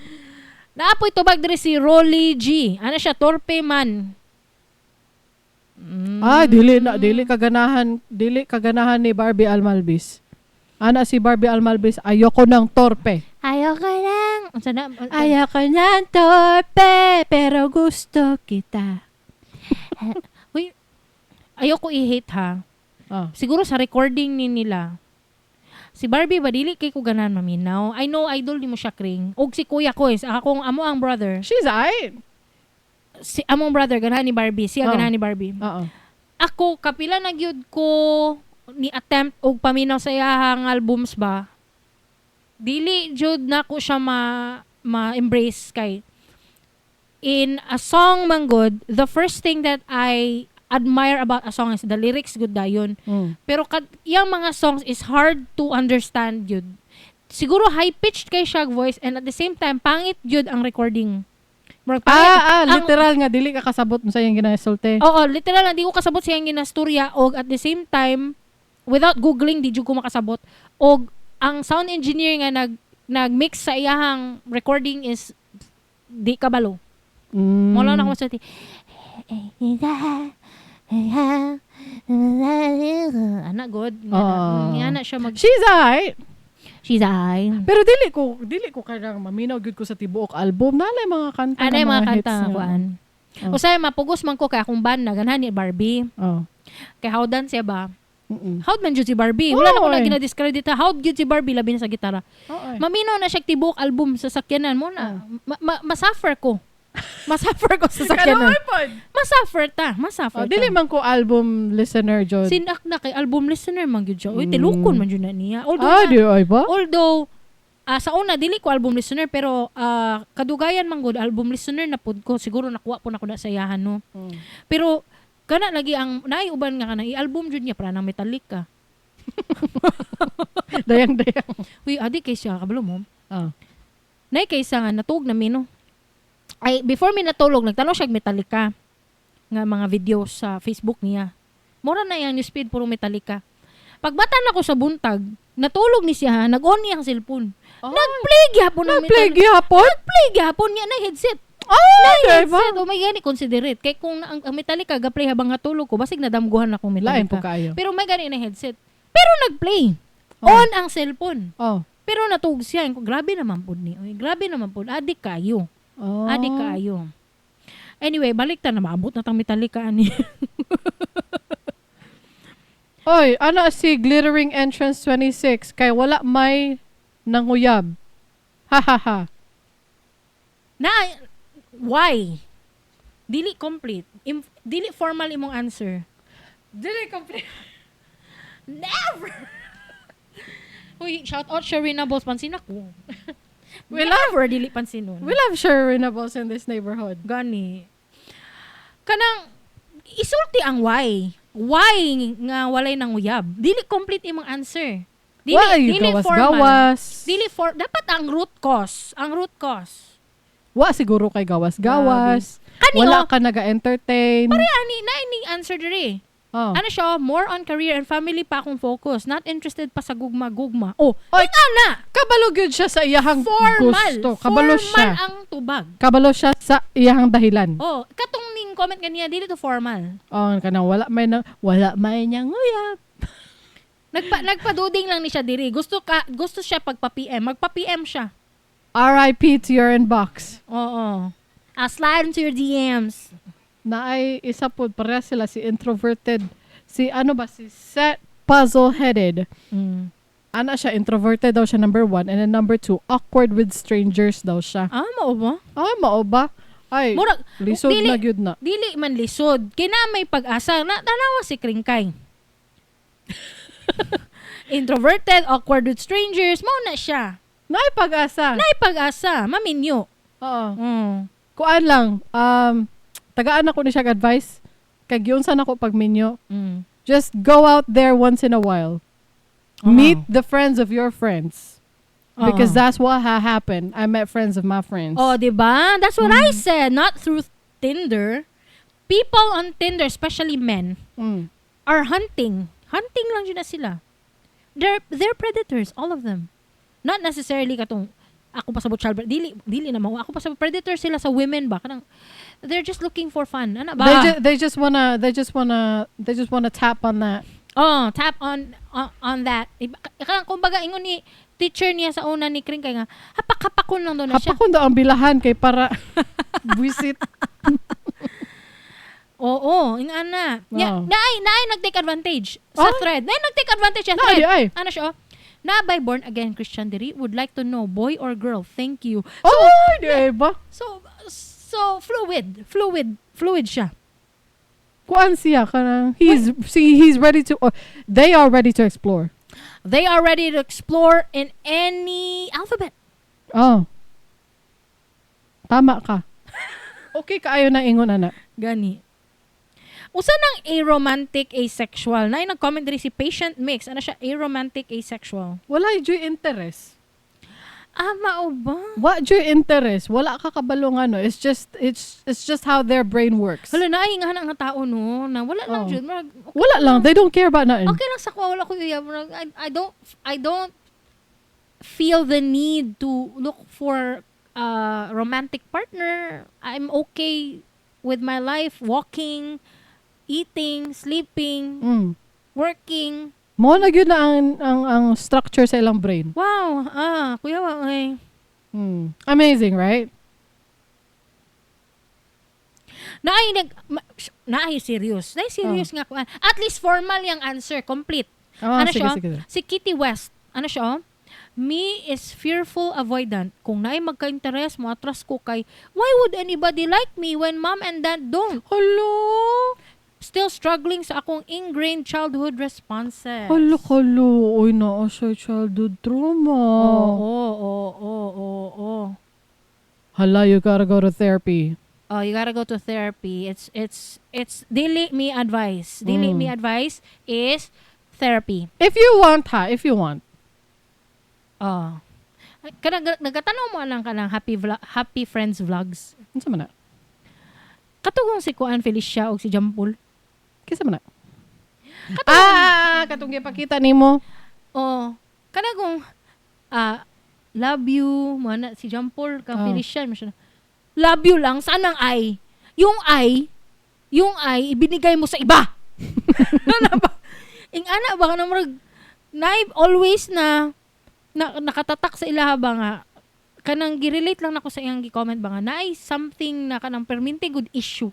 Naapoy tubag diri si Rolly G. Ano siya? Torpe man. Ay, dili kaganahan ni Barbie Almalbis. Ana si Barbie Almalbis, ayoko ng torpe. Ayoko ng torpe, pero gusto kita. Uy, ayoko i-hate ha. Siguro sa recording nila. Si Barbie ba dili kay ko ganan maminaw. I know idol ni mo siya Kring. Og si Kuya ko akong amo ang brother. She's aight. Si among brother ganahan ni Barbie, siya ganahan ni Barbie. Ako kapila na gyud ko ni attempt og paminaw sa iyahang albums ba. Dili jud na ko siya ma-embrace kay in a song man good, the first thing that I admire about a song is the lyrics good dayon. Pero yung mga songs is hard to understand yun. Siguro high-pitched kay siya voice and at the same time, pangit yun ang recording. Literal nga, dili ka kasabot mo sa iyang ginasulti. Oo, literal nga, di ko kasabot sa iyang ginastorya o at the same time, without googling, di ko makasabot. O ang sound engineer nga nag-mix sa iyahang recording is di kabalo. Mula na ako masulti. Anak god. Nga na siya mag She's alright. She's ay. Pero dili ko kanang maminaw gyud ko sa tibuok album. Nalay mga kanta Ano na yung mga hits kanta nga niya. kuan? Oh. Usay mapugos man ko kay akong banda ganahan ni Barbie. Oh. Kay howdan siya ba? Mm. Howd man jud si Barbie. Wala na ko na Oy. ginadiscredit ha. Howd jud si Barbie labi na sa gitara. Oo. Maminaw na siya tibuok album sa sakyanan mo na. Masuffer ko. Masuffer ko sa sakyanan. Masuffer ta. Masuffer ta. Dili man ko album listener jud. Sinak na kay album listener man gyud siya. Uy, tilukon man jud na niya. Di ay ba? Although sa una dili ko album listener pero kadugayan man gud album listener na pud ko siguro nakuha po na ko na sayahan no. Pero kana lagi ang naay uban nga kana i-album jud niya para nang Metallica. Dayang. Uy, adi kay siya kabalo mo. Oh. Nay kaysa nga natug na no. Ay before mi natulog nagtanong siya og Metallica nga mga videos sa Facebook niya. Mura na yang newsfeed puro Metallica. Pagbata na ko sa buntag, natulog ni siya, ha, nag-on niya ang cellphone. Nag-play gyapon ng Play Metallica. gyapon? Nag-play gyapon niya na headset. Headset. Oh my gani considerate kay kung ang Metallica ga-play habang natulog ko, basig nadamguhan ako Lain po Metallica. kayo. Pero may gani na headset. Pero nag-play. On ang cellphone. Oh. Pero natug siya, ko grabe naman pud ni. Oy, grabe naman pud. Adik kayo. Oh. Adik kayo. Anyway, balik ta na maabot na tang Metallica ani. Oy, ano si Glittering Entrance 26 kay wala may nanguyab. Ha ha ha. Na why? Dili complete. Dili formal imong answer. Dili complete. Never. Uy, shout out Sharina Balls pansin ako. We Never dili pansin nun. We love Sharinables in this neighborhood. Gani. Kanang isulti ang why. Why nga walay nang uyab? Dili complete imong answer. Dili gawas-gawas. Dapat ang root cause. Ang root cause. Wa siguro kay gawas-gawas. Kani Wala oh, ka naga-entertain. pare ani na ini answer diri. Oh. Ano siya, more on career and family pa akong focus. Not interested pa sa gugma-gugma. Oh, Oy, ana! kabalo gyud siya sa iyahang Formal. gusto. Kabalo Formal siya. ang tubag. Kabalo siya sa iyahang dahilan. Oh, katong ning comment kaniya, dili to formal. Oh, kanang wala may niyang uyab. Nagpaduding lang ni siya diri. Gusto siya pagpa-PM. Magpa-PM siya. RIP to your inbox. Oo. Slide into your DMs. Na ay isa po pareha sila si introverted. Si Set puzzle-headed. Ana siya, introverted daw siya number 1. And then number 2, awkward with strangers daw siya. Mao ba? Mao ba? Ay, Murag, lisod na gyud na. Dili man lisod. Kina may pag-asa. Tanawa si Kringkay. Introverted, awkward with strangers. Mao na siya. Naay pag-asa. Nay pag-asa. Maminyo. Oo. Mm. Lang, tagaan ako ni siya advice. Kay giunsan ako pag minyo. Mm. Just go out there once in a while. Meet the friends of your friends. Because that's what happened. I met friends of my friends. Oh, diba? That's what I said. Not through Tinder. People on Tinder, especially men, are hunting. Hunting lang yun na sila. They're predators, all of them. Not necessarily katong ako pa sa child, dili na mo. Ako pa sa predator sila sa women ba? Kanang they're just looking for fun. Ano ba? They just wanna tap on that. Oh, tap on that. Kumbaga ingon ni teacher niya sa una ni Kringkay nga, hapak-hapakon lang doon na siya. Hapakon daw ang bilahan kay para buisit. Oo, ing ana. Wow. Naay nag-take advantage sa thread. Naay nag-take advantage sa thread. Ay. Ano siya? Na by born again Christian diri would like to know boy or girl. Thank you. Diba? So fluid siya. Kuan siya kanang he's ready to they are ready to explore. They are ready to explore in any alphabet. Oh. Tama ka. Okay kaayo na ingon ana. Gani. Usa nang aromantic asexual. Na nag-comment diri si Patient Mix. Ano siya? Aromantic asexual. Wala joy interest. Mao ba? What joy interest? Wala ka kabalong ano. It's just how their brain works. Hala na nga nga tao no. Na wala lang jud. Wala lang. They don't care about nothing. Okay lang sa ko wala ko uyab. I don't feel the need to look for a romantic partner. I'm okay with my life walking eating, sleeping, Mm. working. Mo na gyud na ang structure sa ilang brain. Wow, kuya wa eh. Amazing, right? Naay serious. Naay serious nga ko. At least formal yung answer, complete. Ano sige, siya? sige. Si Kitty West. Ano siya? Me is fearful avoidant. Kung naay magka-interest mo, atras ko kay, why would anybody like me when mom and dad don't? Hello. Still struggling sa akong ingrained childhood responses. Hello. Oy, naa siya childhood trauma. Oo. Hala, you gotta go to therapy. Oh, you gotta go to therapy. It's Dili Ni Advice. Dili Ni Advice is therapy. If you want. Oh. Nagatanong mo lang ka ng Happy Friends Vlogs. Unsa man na? Katugong si Kuan Felicia o si Jampol. Kisa man na? Katong gipakita nimo. Oh. Kanagong love you, mana si Jampol kang Felicia. Love you lang, saan ang I? Yung I, ibinigay mo sa iba. Ano ba? Ana ba ka naman, always na nakatatak sa ilaha ba nga, kanang girelate lang nako sa iyang gi-comment ba nga, naay something na kanang perminti good issue.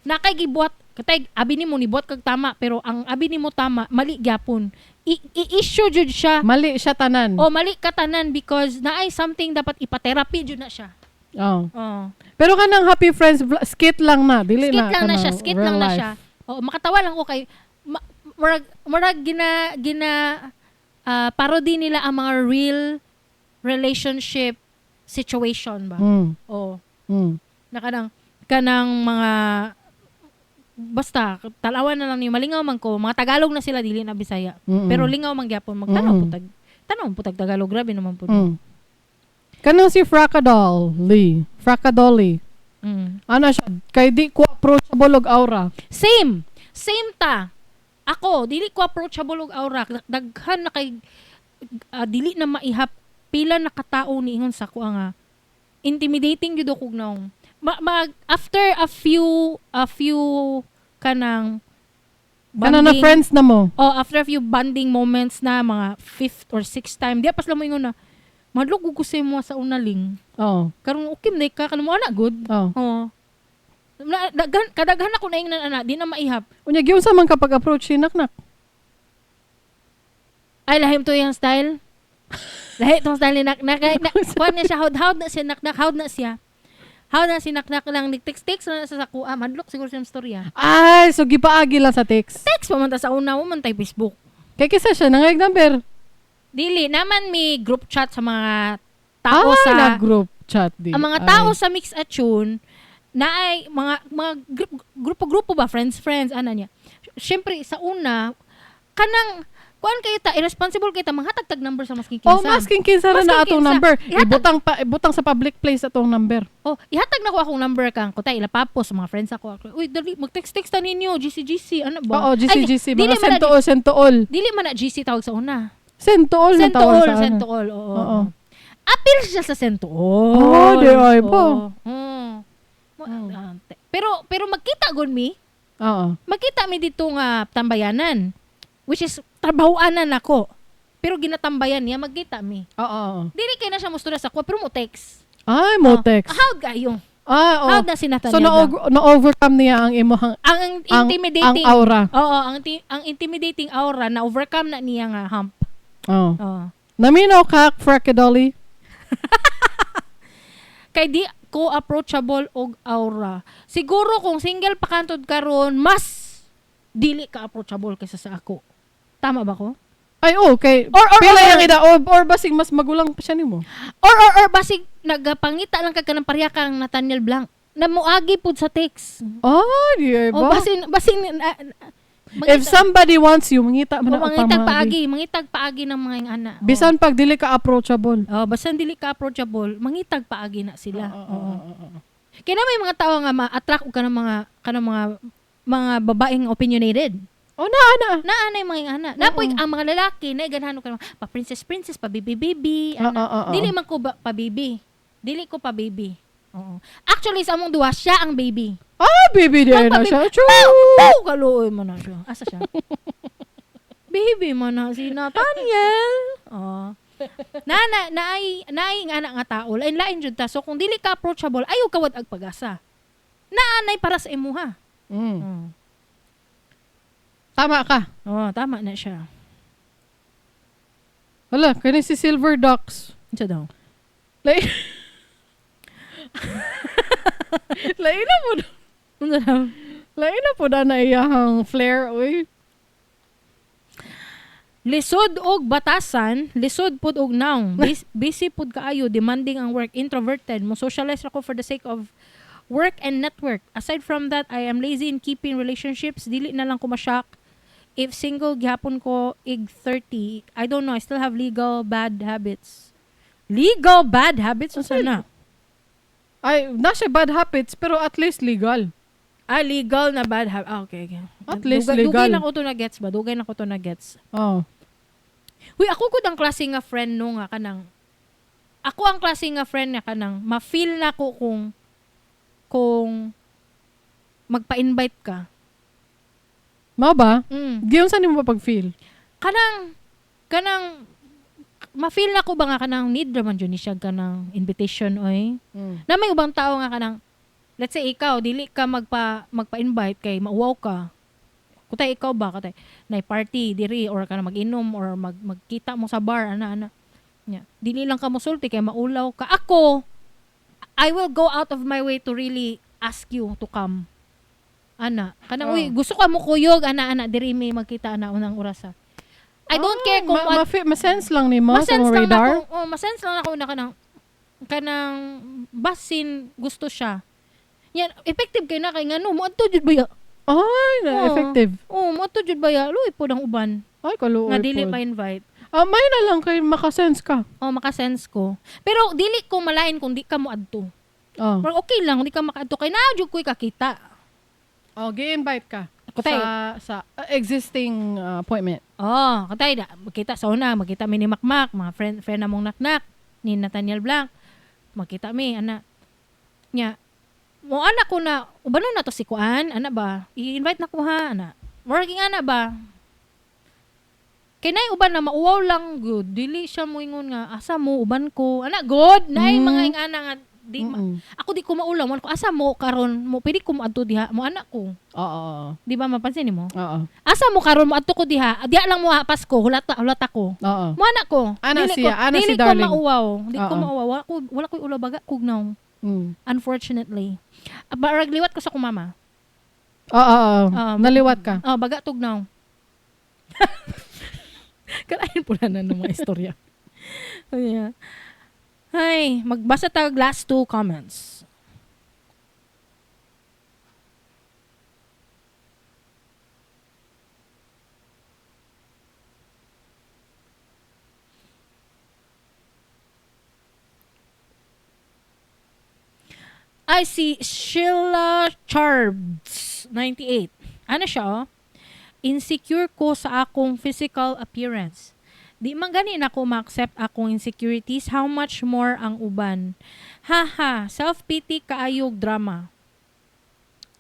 Nakay gibuhat, katay, abi ni mo ni buhat kag tama, pero ang abi ni mo tama, mali gyapon. I-issue jud siya. Mali siya tanan. O mali ka tanan because naay something dapat ipa-therapy jud na siya. Oh. Pero kanang Happy Friends skit lang na, dili skit na. Skit lang na siya. O makatawa lang ko kay murag parody nila ang mga real relationship situation ba. Na kanang mga basta talawan na lang ni malingaw man ko, mga Tagalog na sila dili na Bisaya. Pero lingaw man gyapon magtanaw putag Tagalog, grabe naman po. Kanang si Fracadolly. Ano siya? Kay di ko approachable og aura. Same ta. Ako, dili ko approachable og aura. Daghan na kay dili na maihap pila na katao niingon sa ko nga intimidating gyud ko nung after a few kanang Kana na friends na mo. After a few bonding moments na mga 5th or 6th time, di pas lang mo ingon na madlog ko sa mo sa unaling. Karon okay na ka kanimo ana good. Kadaghan ako na ingnan ana, di na maihap. Unya gyud sa man kapag approach si naknak. Ay lahim to yung style. Lahi tong style ni naknak. Kuan niya siya hawd na siya naknak, hawd na si naknak lang text na sa kuha, madlok siguro siyang storya. Ay, so gipaagi lang sa text. Text pa man ta sa una mo man tay Facebook. Kay kisa siya nangayag number. Dili naman may group chat sa mga tao sa group chat di. Ang mga tao sa Mix at Tune na ay mga grupo ba friends ana niya. Syempre sa una kanang kuan kayo ta irresponsible kayo ta manghatag tag number sa masking kinsa. Masking kinsa na atong number. Ibutang sa public place atong number. Ihatag na ko akong number kang kutay ilapapos sa mga friends ako. Uy, dali mag-text ta ninyo GC ano ba? GC mga sentool. Dili man na GC tawag sa una. Sentool. Oo. Apil siya sa sentool. Di ay po. Pero magkita gon mi. Oo. Magkita mi dito nga tambayanan. Which is trabahoanan ako. Pero ginatambayan niya magkita mi. Oo. Dili kay na siya mustura sa ko pero mo text. Ay, mo text. Howd kayo. Howd na sinatan niya. So na-overcome niya ang imong ang intimidating ang aura. Oo, ang intimidating aura na overcome na niya nga hump. Naminaw ka, Fracadolly? Kay di ko approachable og aura. Siguro kung single pa kantod karon, mas dili ka approachable kaysa sa ako. Tama ba ko? Ay, okay. Pila yung ida or basig mas magulang pa siya nimo. Or basig nagapangita lang kag kanang pareha kang Nathaniel Blanc. Na moagi pud sa text. Di ay ba? Basig if somebody wants you, mangita man ako mangitag paagi ng mga ana. Bisan pag dili ka approachable. Basan dili ka approachable, mangitag paagi na sila. Kaya may mga tao nga ma-attract og kanang mga babaeng opinionated. Naa yung mga ana. Napoy ang mga lalaki na ganahan ko pa princess, pa baby. Dili man ko pa baby. Dili ko pa baby. Oo. Actually, sa among duha, siya ang baby. Baby din na siya. Pow! Kaluoy mo na siya. Asa siya? Baby mo na si Nathaniel. Oh. Naay nga anak nga tao. Lain jud ta. So, kung dili ka approachable, ayaw kawad ag pag-asa. Naanay para sa imuha. Tama ka. Tama na siya. Wala, kani si Silver Ducks. Ito daw. Lain na po. Ano daw? Lain na po na iyahang flare, uy. Lisod og batasan, lisod pud og naong. Busy pud kaayo, demanding ang work, introverted, mo socialize ako for the sake of work and network. Aside from that, I am lazy in keeping relationships. Dili na lang ko ma-shock. If single, gihapon ko ig 30. I don't know, I still have legal bad habits. Legal bad habits? Ano na? Ay, na siya bad habits, pero at least legal. Legal na bad habits. Okay. At least legal. Dugay na ko to na gets ba? Dugay na ko to na gets. Huy, ako ko ang klase nga friend no nga kanang. Ako ang klase nga friend nga kanang ma-feel na ko kung magpa-invite ka. Mao ba? Giyon sa nimo pag-feel? Kanang ma-feel na ko ba nga kanang need naman dyan siya kanang invitation oy. Na may ubang tao nga kanang let's say ikaw dili ka magpa-invite kay mauwaw ka. Kutay ikaw ba katay nay party diri or kana mag-inom or magkita mo sa bar ana. Yeah. Dili lang ka mosulti kay maulaw ka. Ako I will go out of my way to really ask you to come. Ana, kanang uy gusto ka mo kuyog ana diri may magkita ana unang orasa. I don't care kung ma-sense lang ni mo sa radar. Ma-sense lang ako na kanang basin gusto siya. Yan, effective kay na kay ngano mo adto jud ba ya? Ay, effective. Mo adto jud ba ya? Luoy po ang uban. Ay, kaluoy po. Nga dili pa-invite. May na lang kay makasense ka. Makasense ko. Pero dili ko malain kung di ka mo adto. Pero okay lang, di ka makaadto kay na jud ko'y kakita. Gi-invite ka. Kutay. Sa existing appointment. Katay da. Magkita sa una, magkita mi ni Makmak, mga friend na mong naknak, ni Nathaniel Blanc. Magkita mi, ana. Nya, mo anak ko na, ubano na to si Kuan, ana ba? I-invite na ko ha, ana. Working ana ba? Kay nay uban na mauwaw lang good. Dili siya moingon nga asa mo uban ko. Ana good. Nay mga ingana nga ako di ko maulam ko asa mo karon mo pwede ko moadto diha mo anak ko. Oo. Di ba mapansin nimo? Oo. Asa mo karon moadto ko diha. Diha lang mo hapas ko hulata ako. Oo. Mo anak ko. Ana si Darling. Dili ko mauwaw. Di ko mauwaw. Wala ko ulabaga kugnaw. Unfortunately. Barag liwat ko sa kumama. Oo. Naliwat ka. Baga tugnaw. Kalain po na ng mga istorya. Yeah. Hi, magbasa tag last 2 comments. I see Sheila Charbs, 98. Ano siya, insecure ko sa akong physical appearance. Di man gani na ko ma-accept akong insecurities, how much more ang uban. Haha, self-pity kaayog drama.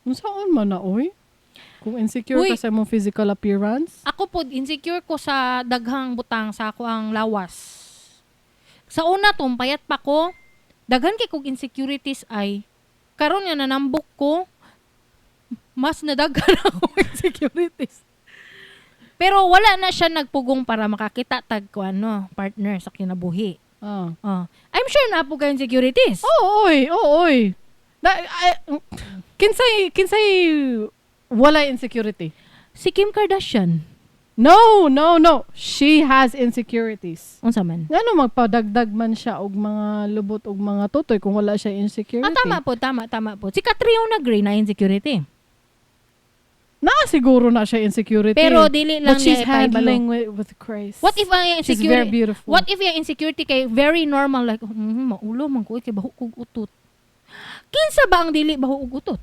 Saan man na, oy? Kung insecure ka sa mong physical appearance? Ako po, insecure ko sa daghang butang sa ako ang lawas. Sa una, payat pa ko, daghan kay kong insecurities ay, karon nga nanambok ko, mas nadaghan ako insecurities. Pero wala na siya nagpugong para makakita tag ko partner sa kinabuhi. I'm sure na po kayo insecurities. Oy. Kinsay wala insecurity. Si Kim Kardashian. No. She has insecurities. Unsa man? Ngano magpadagdag man siya og mga lubot og mga tutoy kung wala siya insecurity. Tama po. Si Catriona Gray na insecurity. Siguro na siya insecurity. Pero dili lang but she's niya handling with grace. What if ang insecurity? She's very beautiful. What if yung insecurity kay very normal like maulo man ko kay baho kog utot. Kinsa ba ang dili baho og utot?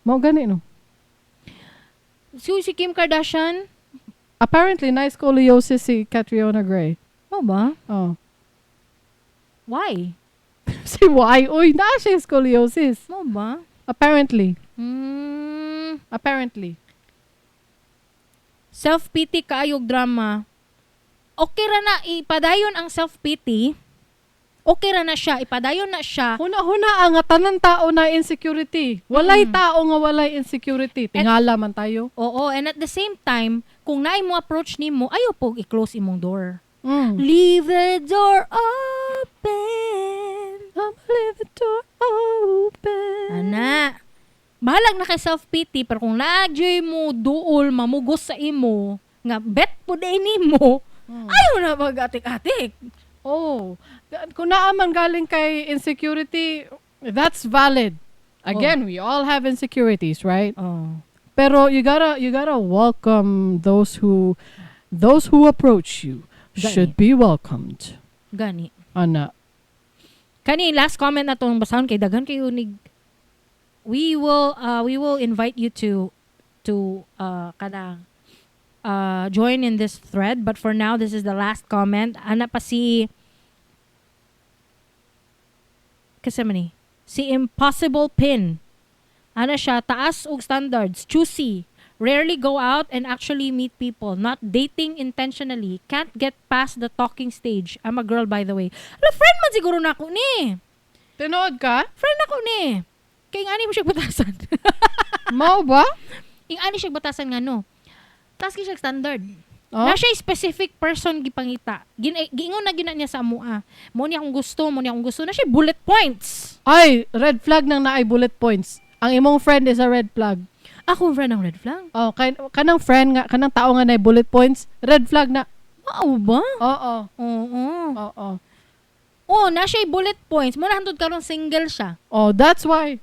Mao gani no. Si Kim Kardashian, apparently nice scoliosis si Catriona Gray. Mo ba? Oh. Why? Si why? Uy, naa siya scoliosis. Mo ba? Apparently. Hmm. Apparently. Self-pity kaayog drama. Okay ra na ipadayon ang self-pity. Okay ra na siya, ipadayon na siya. Huna-huna nga tanan tao na insecurity. Walay tao nga walay insecurity. Tingala man tayo. Oo, and at the same time, kung naay mo approach nimo, ayaw po i-close imong door. Leave Leave the door open. leave the door open. Ana. Bahalag na kay self-pity, pero kung nagyoy mo duol, mamugos sa imo, nga bet po day nimo, ayaw na mag-atik-atik. Oh, kung naaman galing kay insecurity, that's valid. Again, we all have insecurities, right? Oh. Pero you gotta welcome those who approach you should be welcomed. Gani. Ana. Kani last comment na tong basahon kay daghan kayo nig we will invite you to join in this thread, but for now this is the last comment. Ana pa si Impossible Pin. Ana siya, taas og standards, choosy, rarely go out and actually meet people, not dating intentionally, can't get past the talking stage. I'm a girl, by the way. Ala, friend man siguro na ako ni. Tinood ka? Friend ako ni. Kaya nga ni mo siya batasan. Mao ba? Yung ani siya batasan nga no. Taas siya standard. Oh? Na siya specific person gipangita. Giingon na gina niya sa amua. Mo niya akong gusto. Na siya bullet points. Ay, red flag nang naay bullet points. Ang imong friend is a red flag. Ako friend ang red flag. Oh, kanang friend nga, kanang tao nga naay bullet points, red flag na. Oo ba? Oo. Oo. Oo. Oh, na siya bullet points. Mo na hantod karon single siya. Oh, that's why.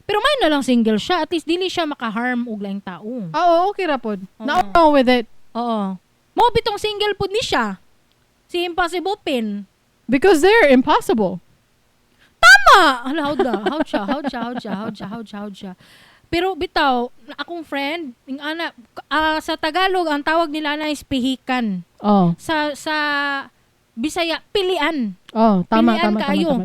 Pero may na lang single siya. At least dili siya maka-harm og laing tao. Oo, okay ra pod. Now with it. Oo. Mo bitong single pod ni siya. Si Impossible Pin. Because they're impossible. Tama! How siya. Pero bitaw, akong friend, sa Tagalog, ang tawag nila na is pihikan. Oh. Sa Bisaya, pilian. Oh, tama. Kaayo.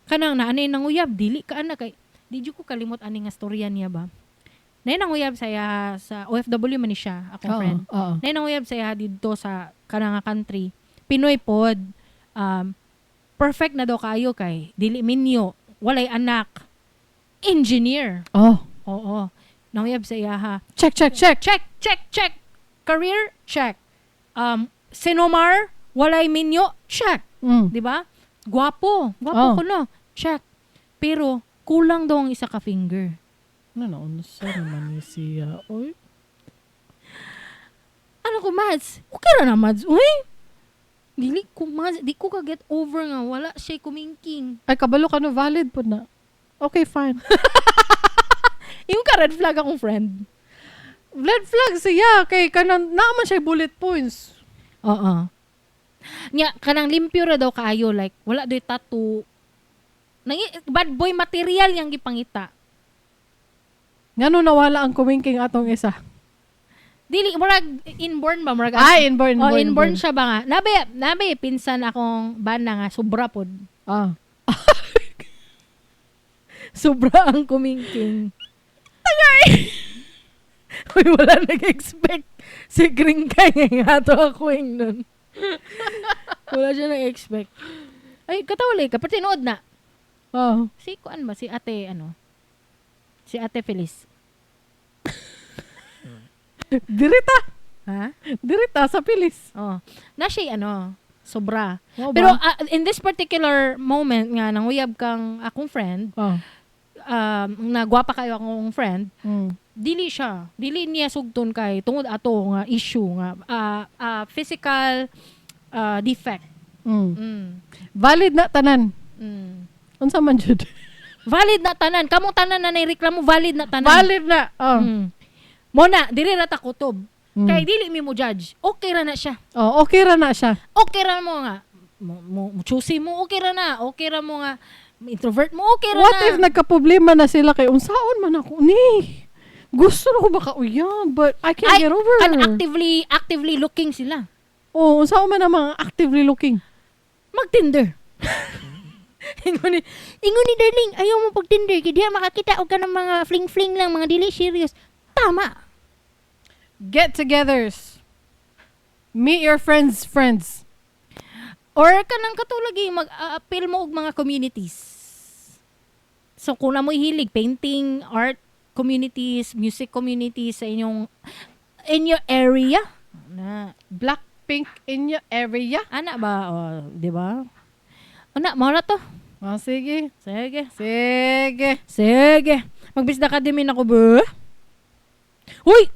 Kanang naanay ng uyab, dili ka ana kay di ko kalimot ani nga storya niya ba. Nay nang uyab saya sa OFW man ni siya, akong friend. Nay nang uyab saya didto sa kanang country. Pinoy pod. Perfect na daw kayo kay dili minyo, walay anak. Engineer. Oh. Oo. Nang uyab saya ha. Check. Check. Career, check. Sinomar, walay minyo, check. Di ba? Gwapo ko no. Check. Pero kulang daw ang isa ka finger. Unsa naman ni siya? Oy. Ano ko, Mads? Okay ra na, Mads. Uy! Dili ko, Mads. Di ko ka get over nga. Wala siya kumingking. Ay, kabalo ka no, valid po na. Okay, fine. Yung ka red flag akong friend. Red flag siya. Kay kanang, naaman siya bullet points. Oo. Nya, kanang limpyo ra daw kaayo. Like, wala do'y tattoo. Bad boy material yung gipangita. Ngano nawala ang kumingking atong isa? Dili, murag inborn ba? Murag, inborn. Inborn siya ba nga? Nabe, pinsan akong bana nga, sobra pod. Sobra ang kumingking. Tagay! Uy, wala nag-expect. Si Kringkay nga ato ako nun. Wala siya nag-expect. Ay, katawalay ka, pati nood na. Oh. Si kuan ba? Si ate, Si ate Feliz. Dirita. Ha? Dirita sa pilis. Oh. Na siya, sobra. Oh, Pero in this particular moment nga, nanguyab kang akong friend, nagwapa kayo akong friend, dili niya sugton kay tungod ato nga issue nga physical defect. Valid na tanan. Unsa man jud? Valid na tanan. Kamong tanan na naireklamo, valid na tanan. Valid na. Mona, dili ra ta kutob. Kay dili mi mo judge. Okay ra na siya. Oh, okay ra na siya. Okay ra mo nga. Mo choosy mo, okay ra na. Okay ra mo nga. Introvert mo, okay ra What na. if nagkaproblema na sila kay unsaon man ako ni? Gusto na ko baka uyab, but I can't get over. Actively looking sila. Oh, unsaon man namang actively looking? Mag-Tinder. Ingon ni darling, ayaw mo pag Tinder kay diha makakita og ka ng mga fling-fling lang, mga dili serious. Tama. Get-togethers. Meet your friends' friends. Or kanang katulagi mag-appeal mo og mga communities. So kung na mo hilig painting, art communities, music communities sa in your area na Blackpink in your area. ana ba di ba? Ana mo na to. Sige. Sige. Sige. Sige. Mag-Business Academy na ko ba? Huy!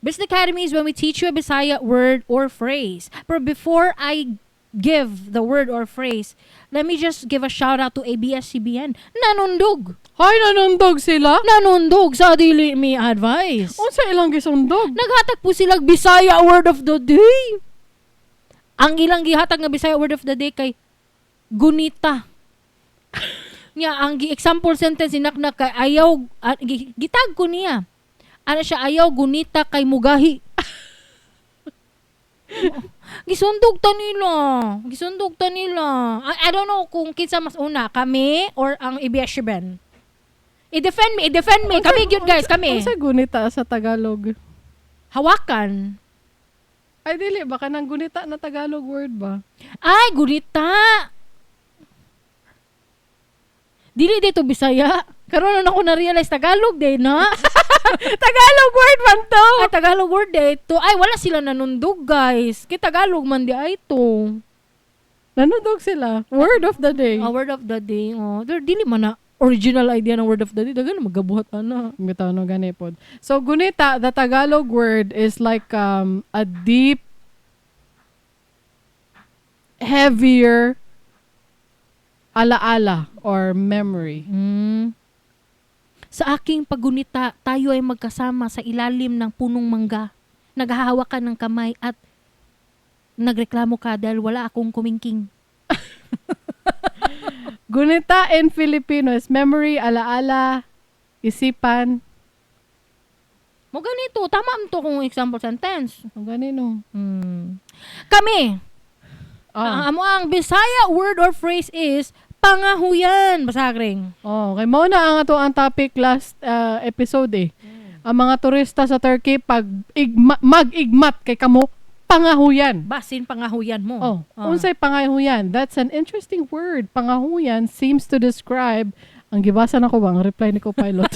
Business Academy is when we teach you a Bisaya word or phrase. But before I give the word or phrase, let me just give a shout out to ABS-CBN. Nanundog. Hay, nanundog sila? Nanundog sa Dili Ni Advice. Unsa ilang gisundog? Naghatag po sila Bisaya word of the day. Ang ilang gihatag nga Bisaya word of the day kay gunita. Nya ang example sentence inaknak kay ayaw gitag ko niya. Ano siya, ayaw gunita kay mugahi. Gisundog ta nila. I don't know kung kinsa mas una, kami or ang ABS-CBN. I-defend me. Kami gyud guys, kami. Unsa gunita sa Tagalog? Hawakan. Ay dili baka nang gunita na Tagalog word ba? Ay, gunita. Dili dito Bisaya. Karon na ako na-realize Tagalog day na. Tagalog word man to. Ay, Tagalog word day to. Ay, wala sila nanundog guys. Kay Tagalog man di ay to. Nanundog sila. Word of the day. Word of the day. Dili man na original idea ng word of the day. Dagan magabuhat ana. Bitaw no ganipod. So gunita, the Tagalog word is like a deep, heavier alaala or memory. Sa aking paggunita, tayo ay magkasama sa ilalim ng punong mangga. Naghahawakan ng kamay at nagreklamo ka dahil wala akong kumingking. Gunita in Filipino is memory, alaala, isipan. Mo ganito, tama mo to kung example sentence. Ang ganino. Kami, ang Bisaya word or phrase is pangahuyan. Basagring. Kay mo na ang ato ang topic last episode eh. Ang mga turista sa Turkey pag mag-igmat kay kamo pangahuyan. Basin pangahuyan mo. Unsay pangahuyan? That's an interesting word. Pangahuyan seems to describe ang gibasa na ko ba ang reply ni co-pilot.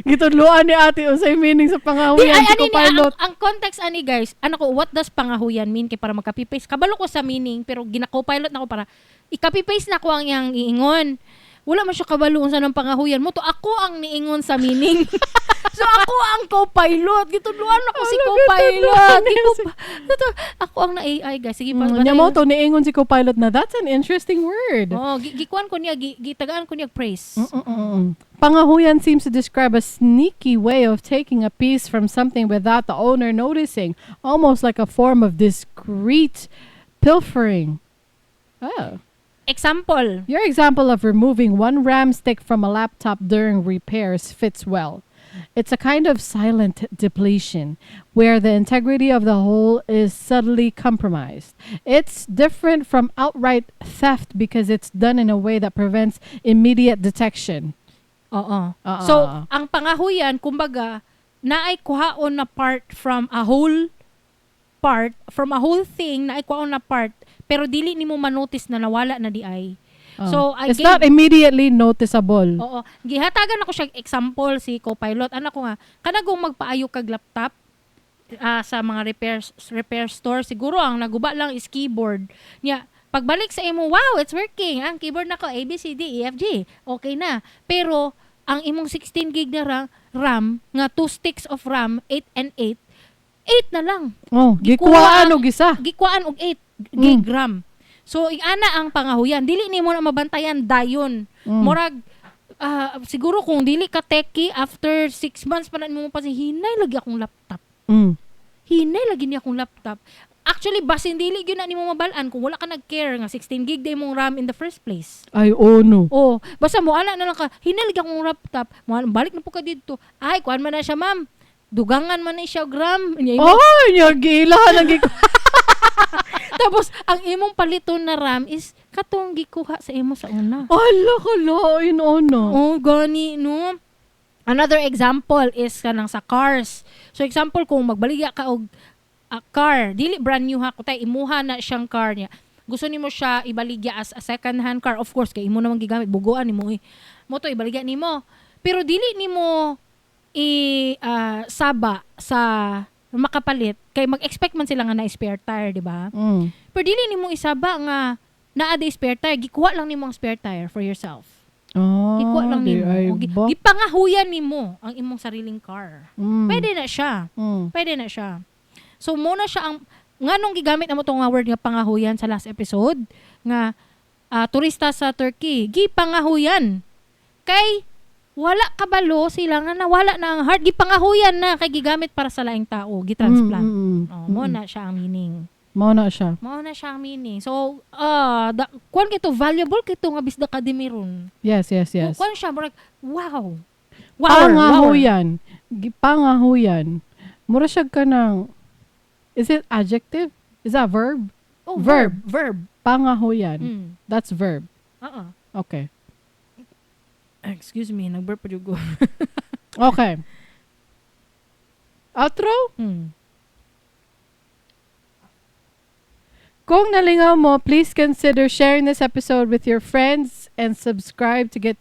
Gitudloan ni ate unsay meaning sa pangahuyan si co-pilot. Ang context ani guys, what does pangahuyan mean kay para magcopy-paste? Kabalo ko sa meaning pero gina-co-pilot na ko para i-copy-paste na ko ang iyang iingon. Wala man siya kabalo unsa ng pangahuyan mo to ako ang niingon sa meaning. So ako ang co-pilot. Gitudloan ako si co-pilot. Ako ang na AI guys. Sige pa. Nya mo to niingon si co-pilot na that's an interesting word. Gikuan ko niya gitagaan ko niya praise. Pangahuyan seems to describe a sneaky way of taking a piece from something without the owner noticing, almost like a form of discreet pilfering. Example. Your example of removing one RAM stick from a laptop during repairs fits well. It's a kind of silent depletion where the integrity of the whole is subtly compromised. It's different from outright theft because it's done in a way that prevents immediate detection. So, ang pangahuyan, kumbaga, naay kuhaon na part from a whole thing, naay kuhaon na part, pero dili nimo manotice na nawala na di ay. So, it's not immediately noticeable. Gihatagan ako siya example si co-pilot. Ano ko nga, kanagong magpaayo kag laptop sa mga repair store, siguro ang naguba lang is keyboard. Nya, pagbalik sa imo, wow, it's working. Ang keyboard nako A, B, C, D, E, F, G. Okay na. Pero, ang imong 16 gig na RAM, nga 2 sticks of RAM, 8 and 8 na lang. Gikuhaan og isa. Gikuhaan og 8 gig RAM. So, ana ang pangahuyan. Dili nimo na mabantayan dayon. Murag, siguro kung dili ka techie, after 6 months pa na mo pa hinay lagi akong laptop. Hinay lagi niya akong laptop. Actually, basin dili gyud na nimo mabalaan kung wala ka nag-care nga 16 gig day mong RAM in the first place. Ay, no. Basta mo ana na lang ka, hinay lagi akong laptop. Balik na po ka dito. Ay, kuan man na siya, ma'am. Dugangan man na siya gram. Nya gilahan ang Tapos, ang imong paliton na RAM is katong gikuha sa imo sa una. Ala ko lain ono. Oh, gani, no? Another example is kanang sa cars. So, example, kung magbaligya ka og car, dili brand new ha, kutay, imuha na siyang car niya. Gusto nimo siya ibaligya as a second hand car. Of course, kay imo naman gigamit, buguan nimo mo to ibaligya nimo. Pero dili nimo saba sa makapalit kay mag-expect man sila nga na spare tire, di ba? Pero dili nimo isaba nga naa day spare tire, gikuha lang nimo ang spare tire for yourself. Gikuha lang nimo. Gipangahuyan nimo ang imong sariling car. Pwede na siya. Pwede na siya. So muna siya ang nganong gigamit namo tong word nga pangahuyan sa last episode nga turista sa Turkey, gipangahuyan. Kay wala kabalo sila nga nawala na ang heart, gipangahuyan na kay gigamit para sa laing tao, gitransplant. Mo na siya ang meaning. Mao na siya ang meaning. So, kuan kito valuable kito nga bisda kadimiron. Yes. Kuan siya murag wow. Pangahuyan. Pangahuyan. Mura siya ka ng, is it adjective? Is that verb? Oh, verb. Mm. Pangahuyan. That's verb. Okay. Excuse me, nag-burp pa ko. Okay. Outro? Kung nalingaw mo, please consider sharing this episode with your friends and subscribe to get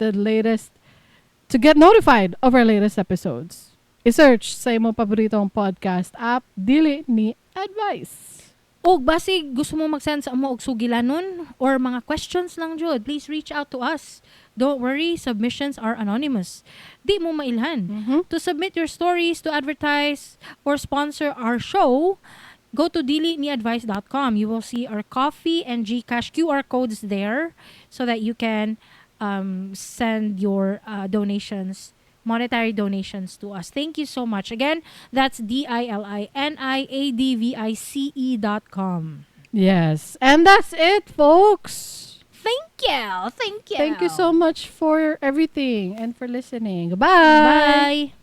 notified of our latest episodes. I-search sa imong paboritong podcast app, Dili Ni Advice. O basig gusto mo mag-send sa amo og sugilanon or mga questions lang jud, please reach out to us. Don't worry, submissions are anonymous. Di mo mailhan. To submit your stories, to advertise, or sponsor our show, go to diliniadvice.com. You will see our Coffee and GCash QR codes there so that you can send your monetary donations to us. Thank you so much. Again, that's DILINIADVICE.com. Yes. And that's it, folks. Thank you. Thank you so much for everything and for listening. Goodbye. Bye.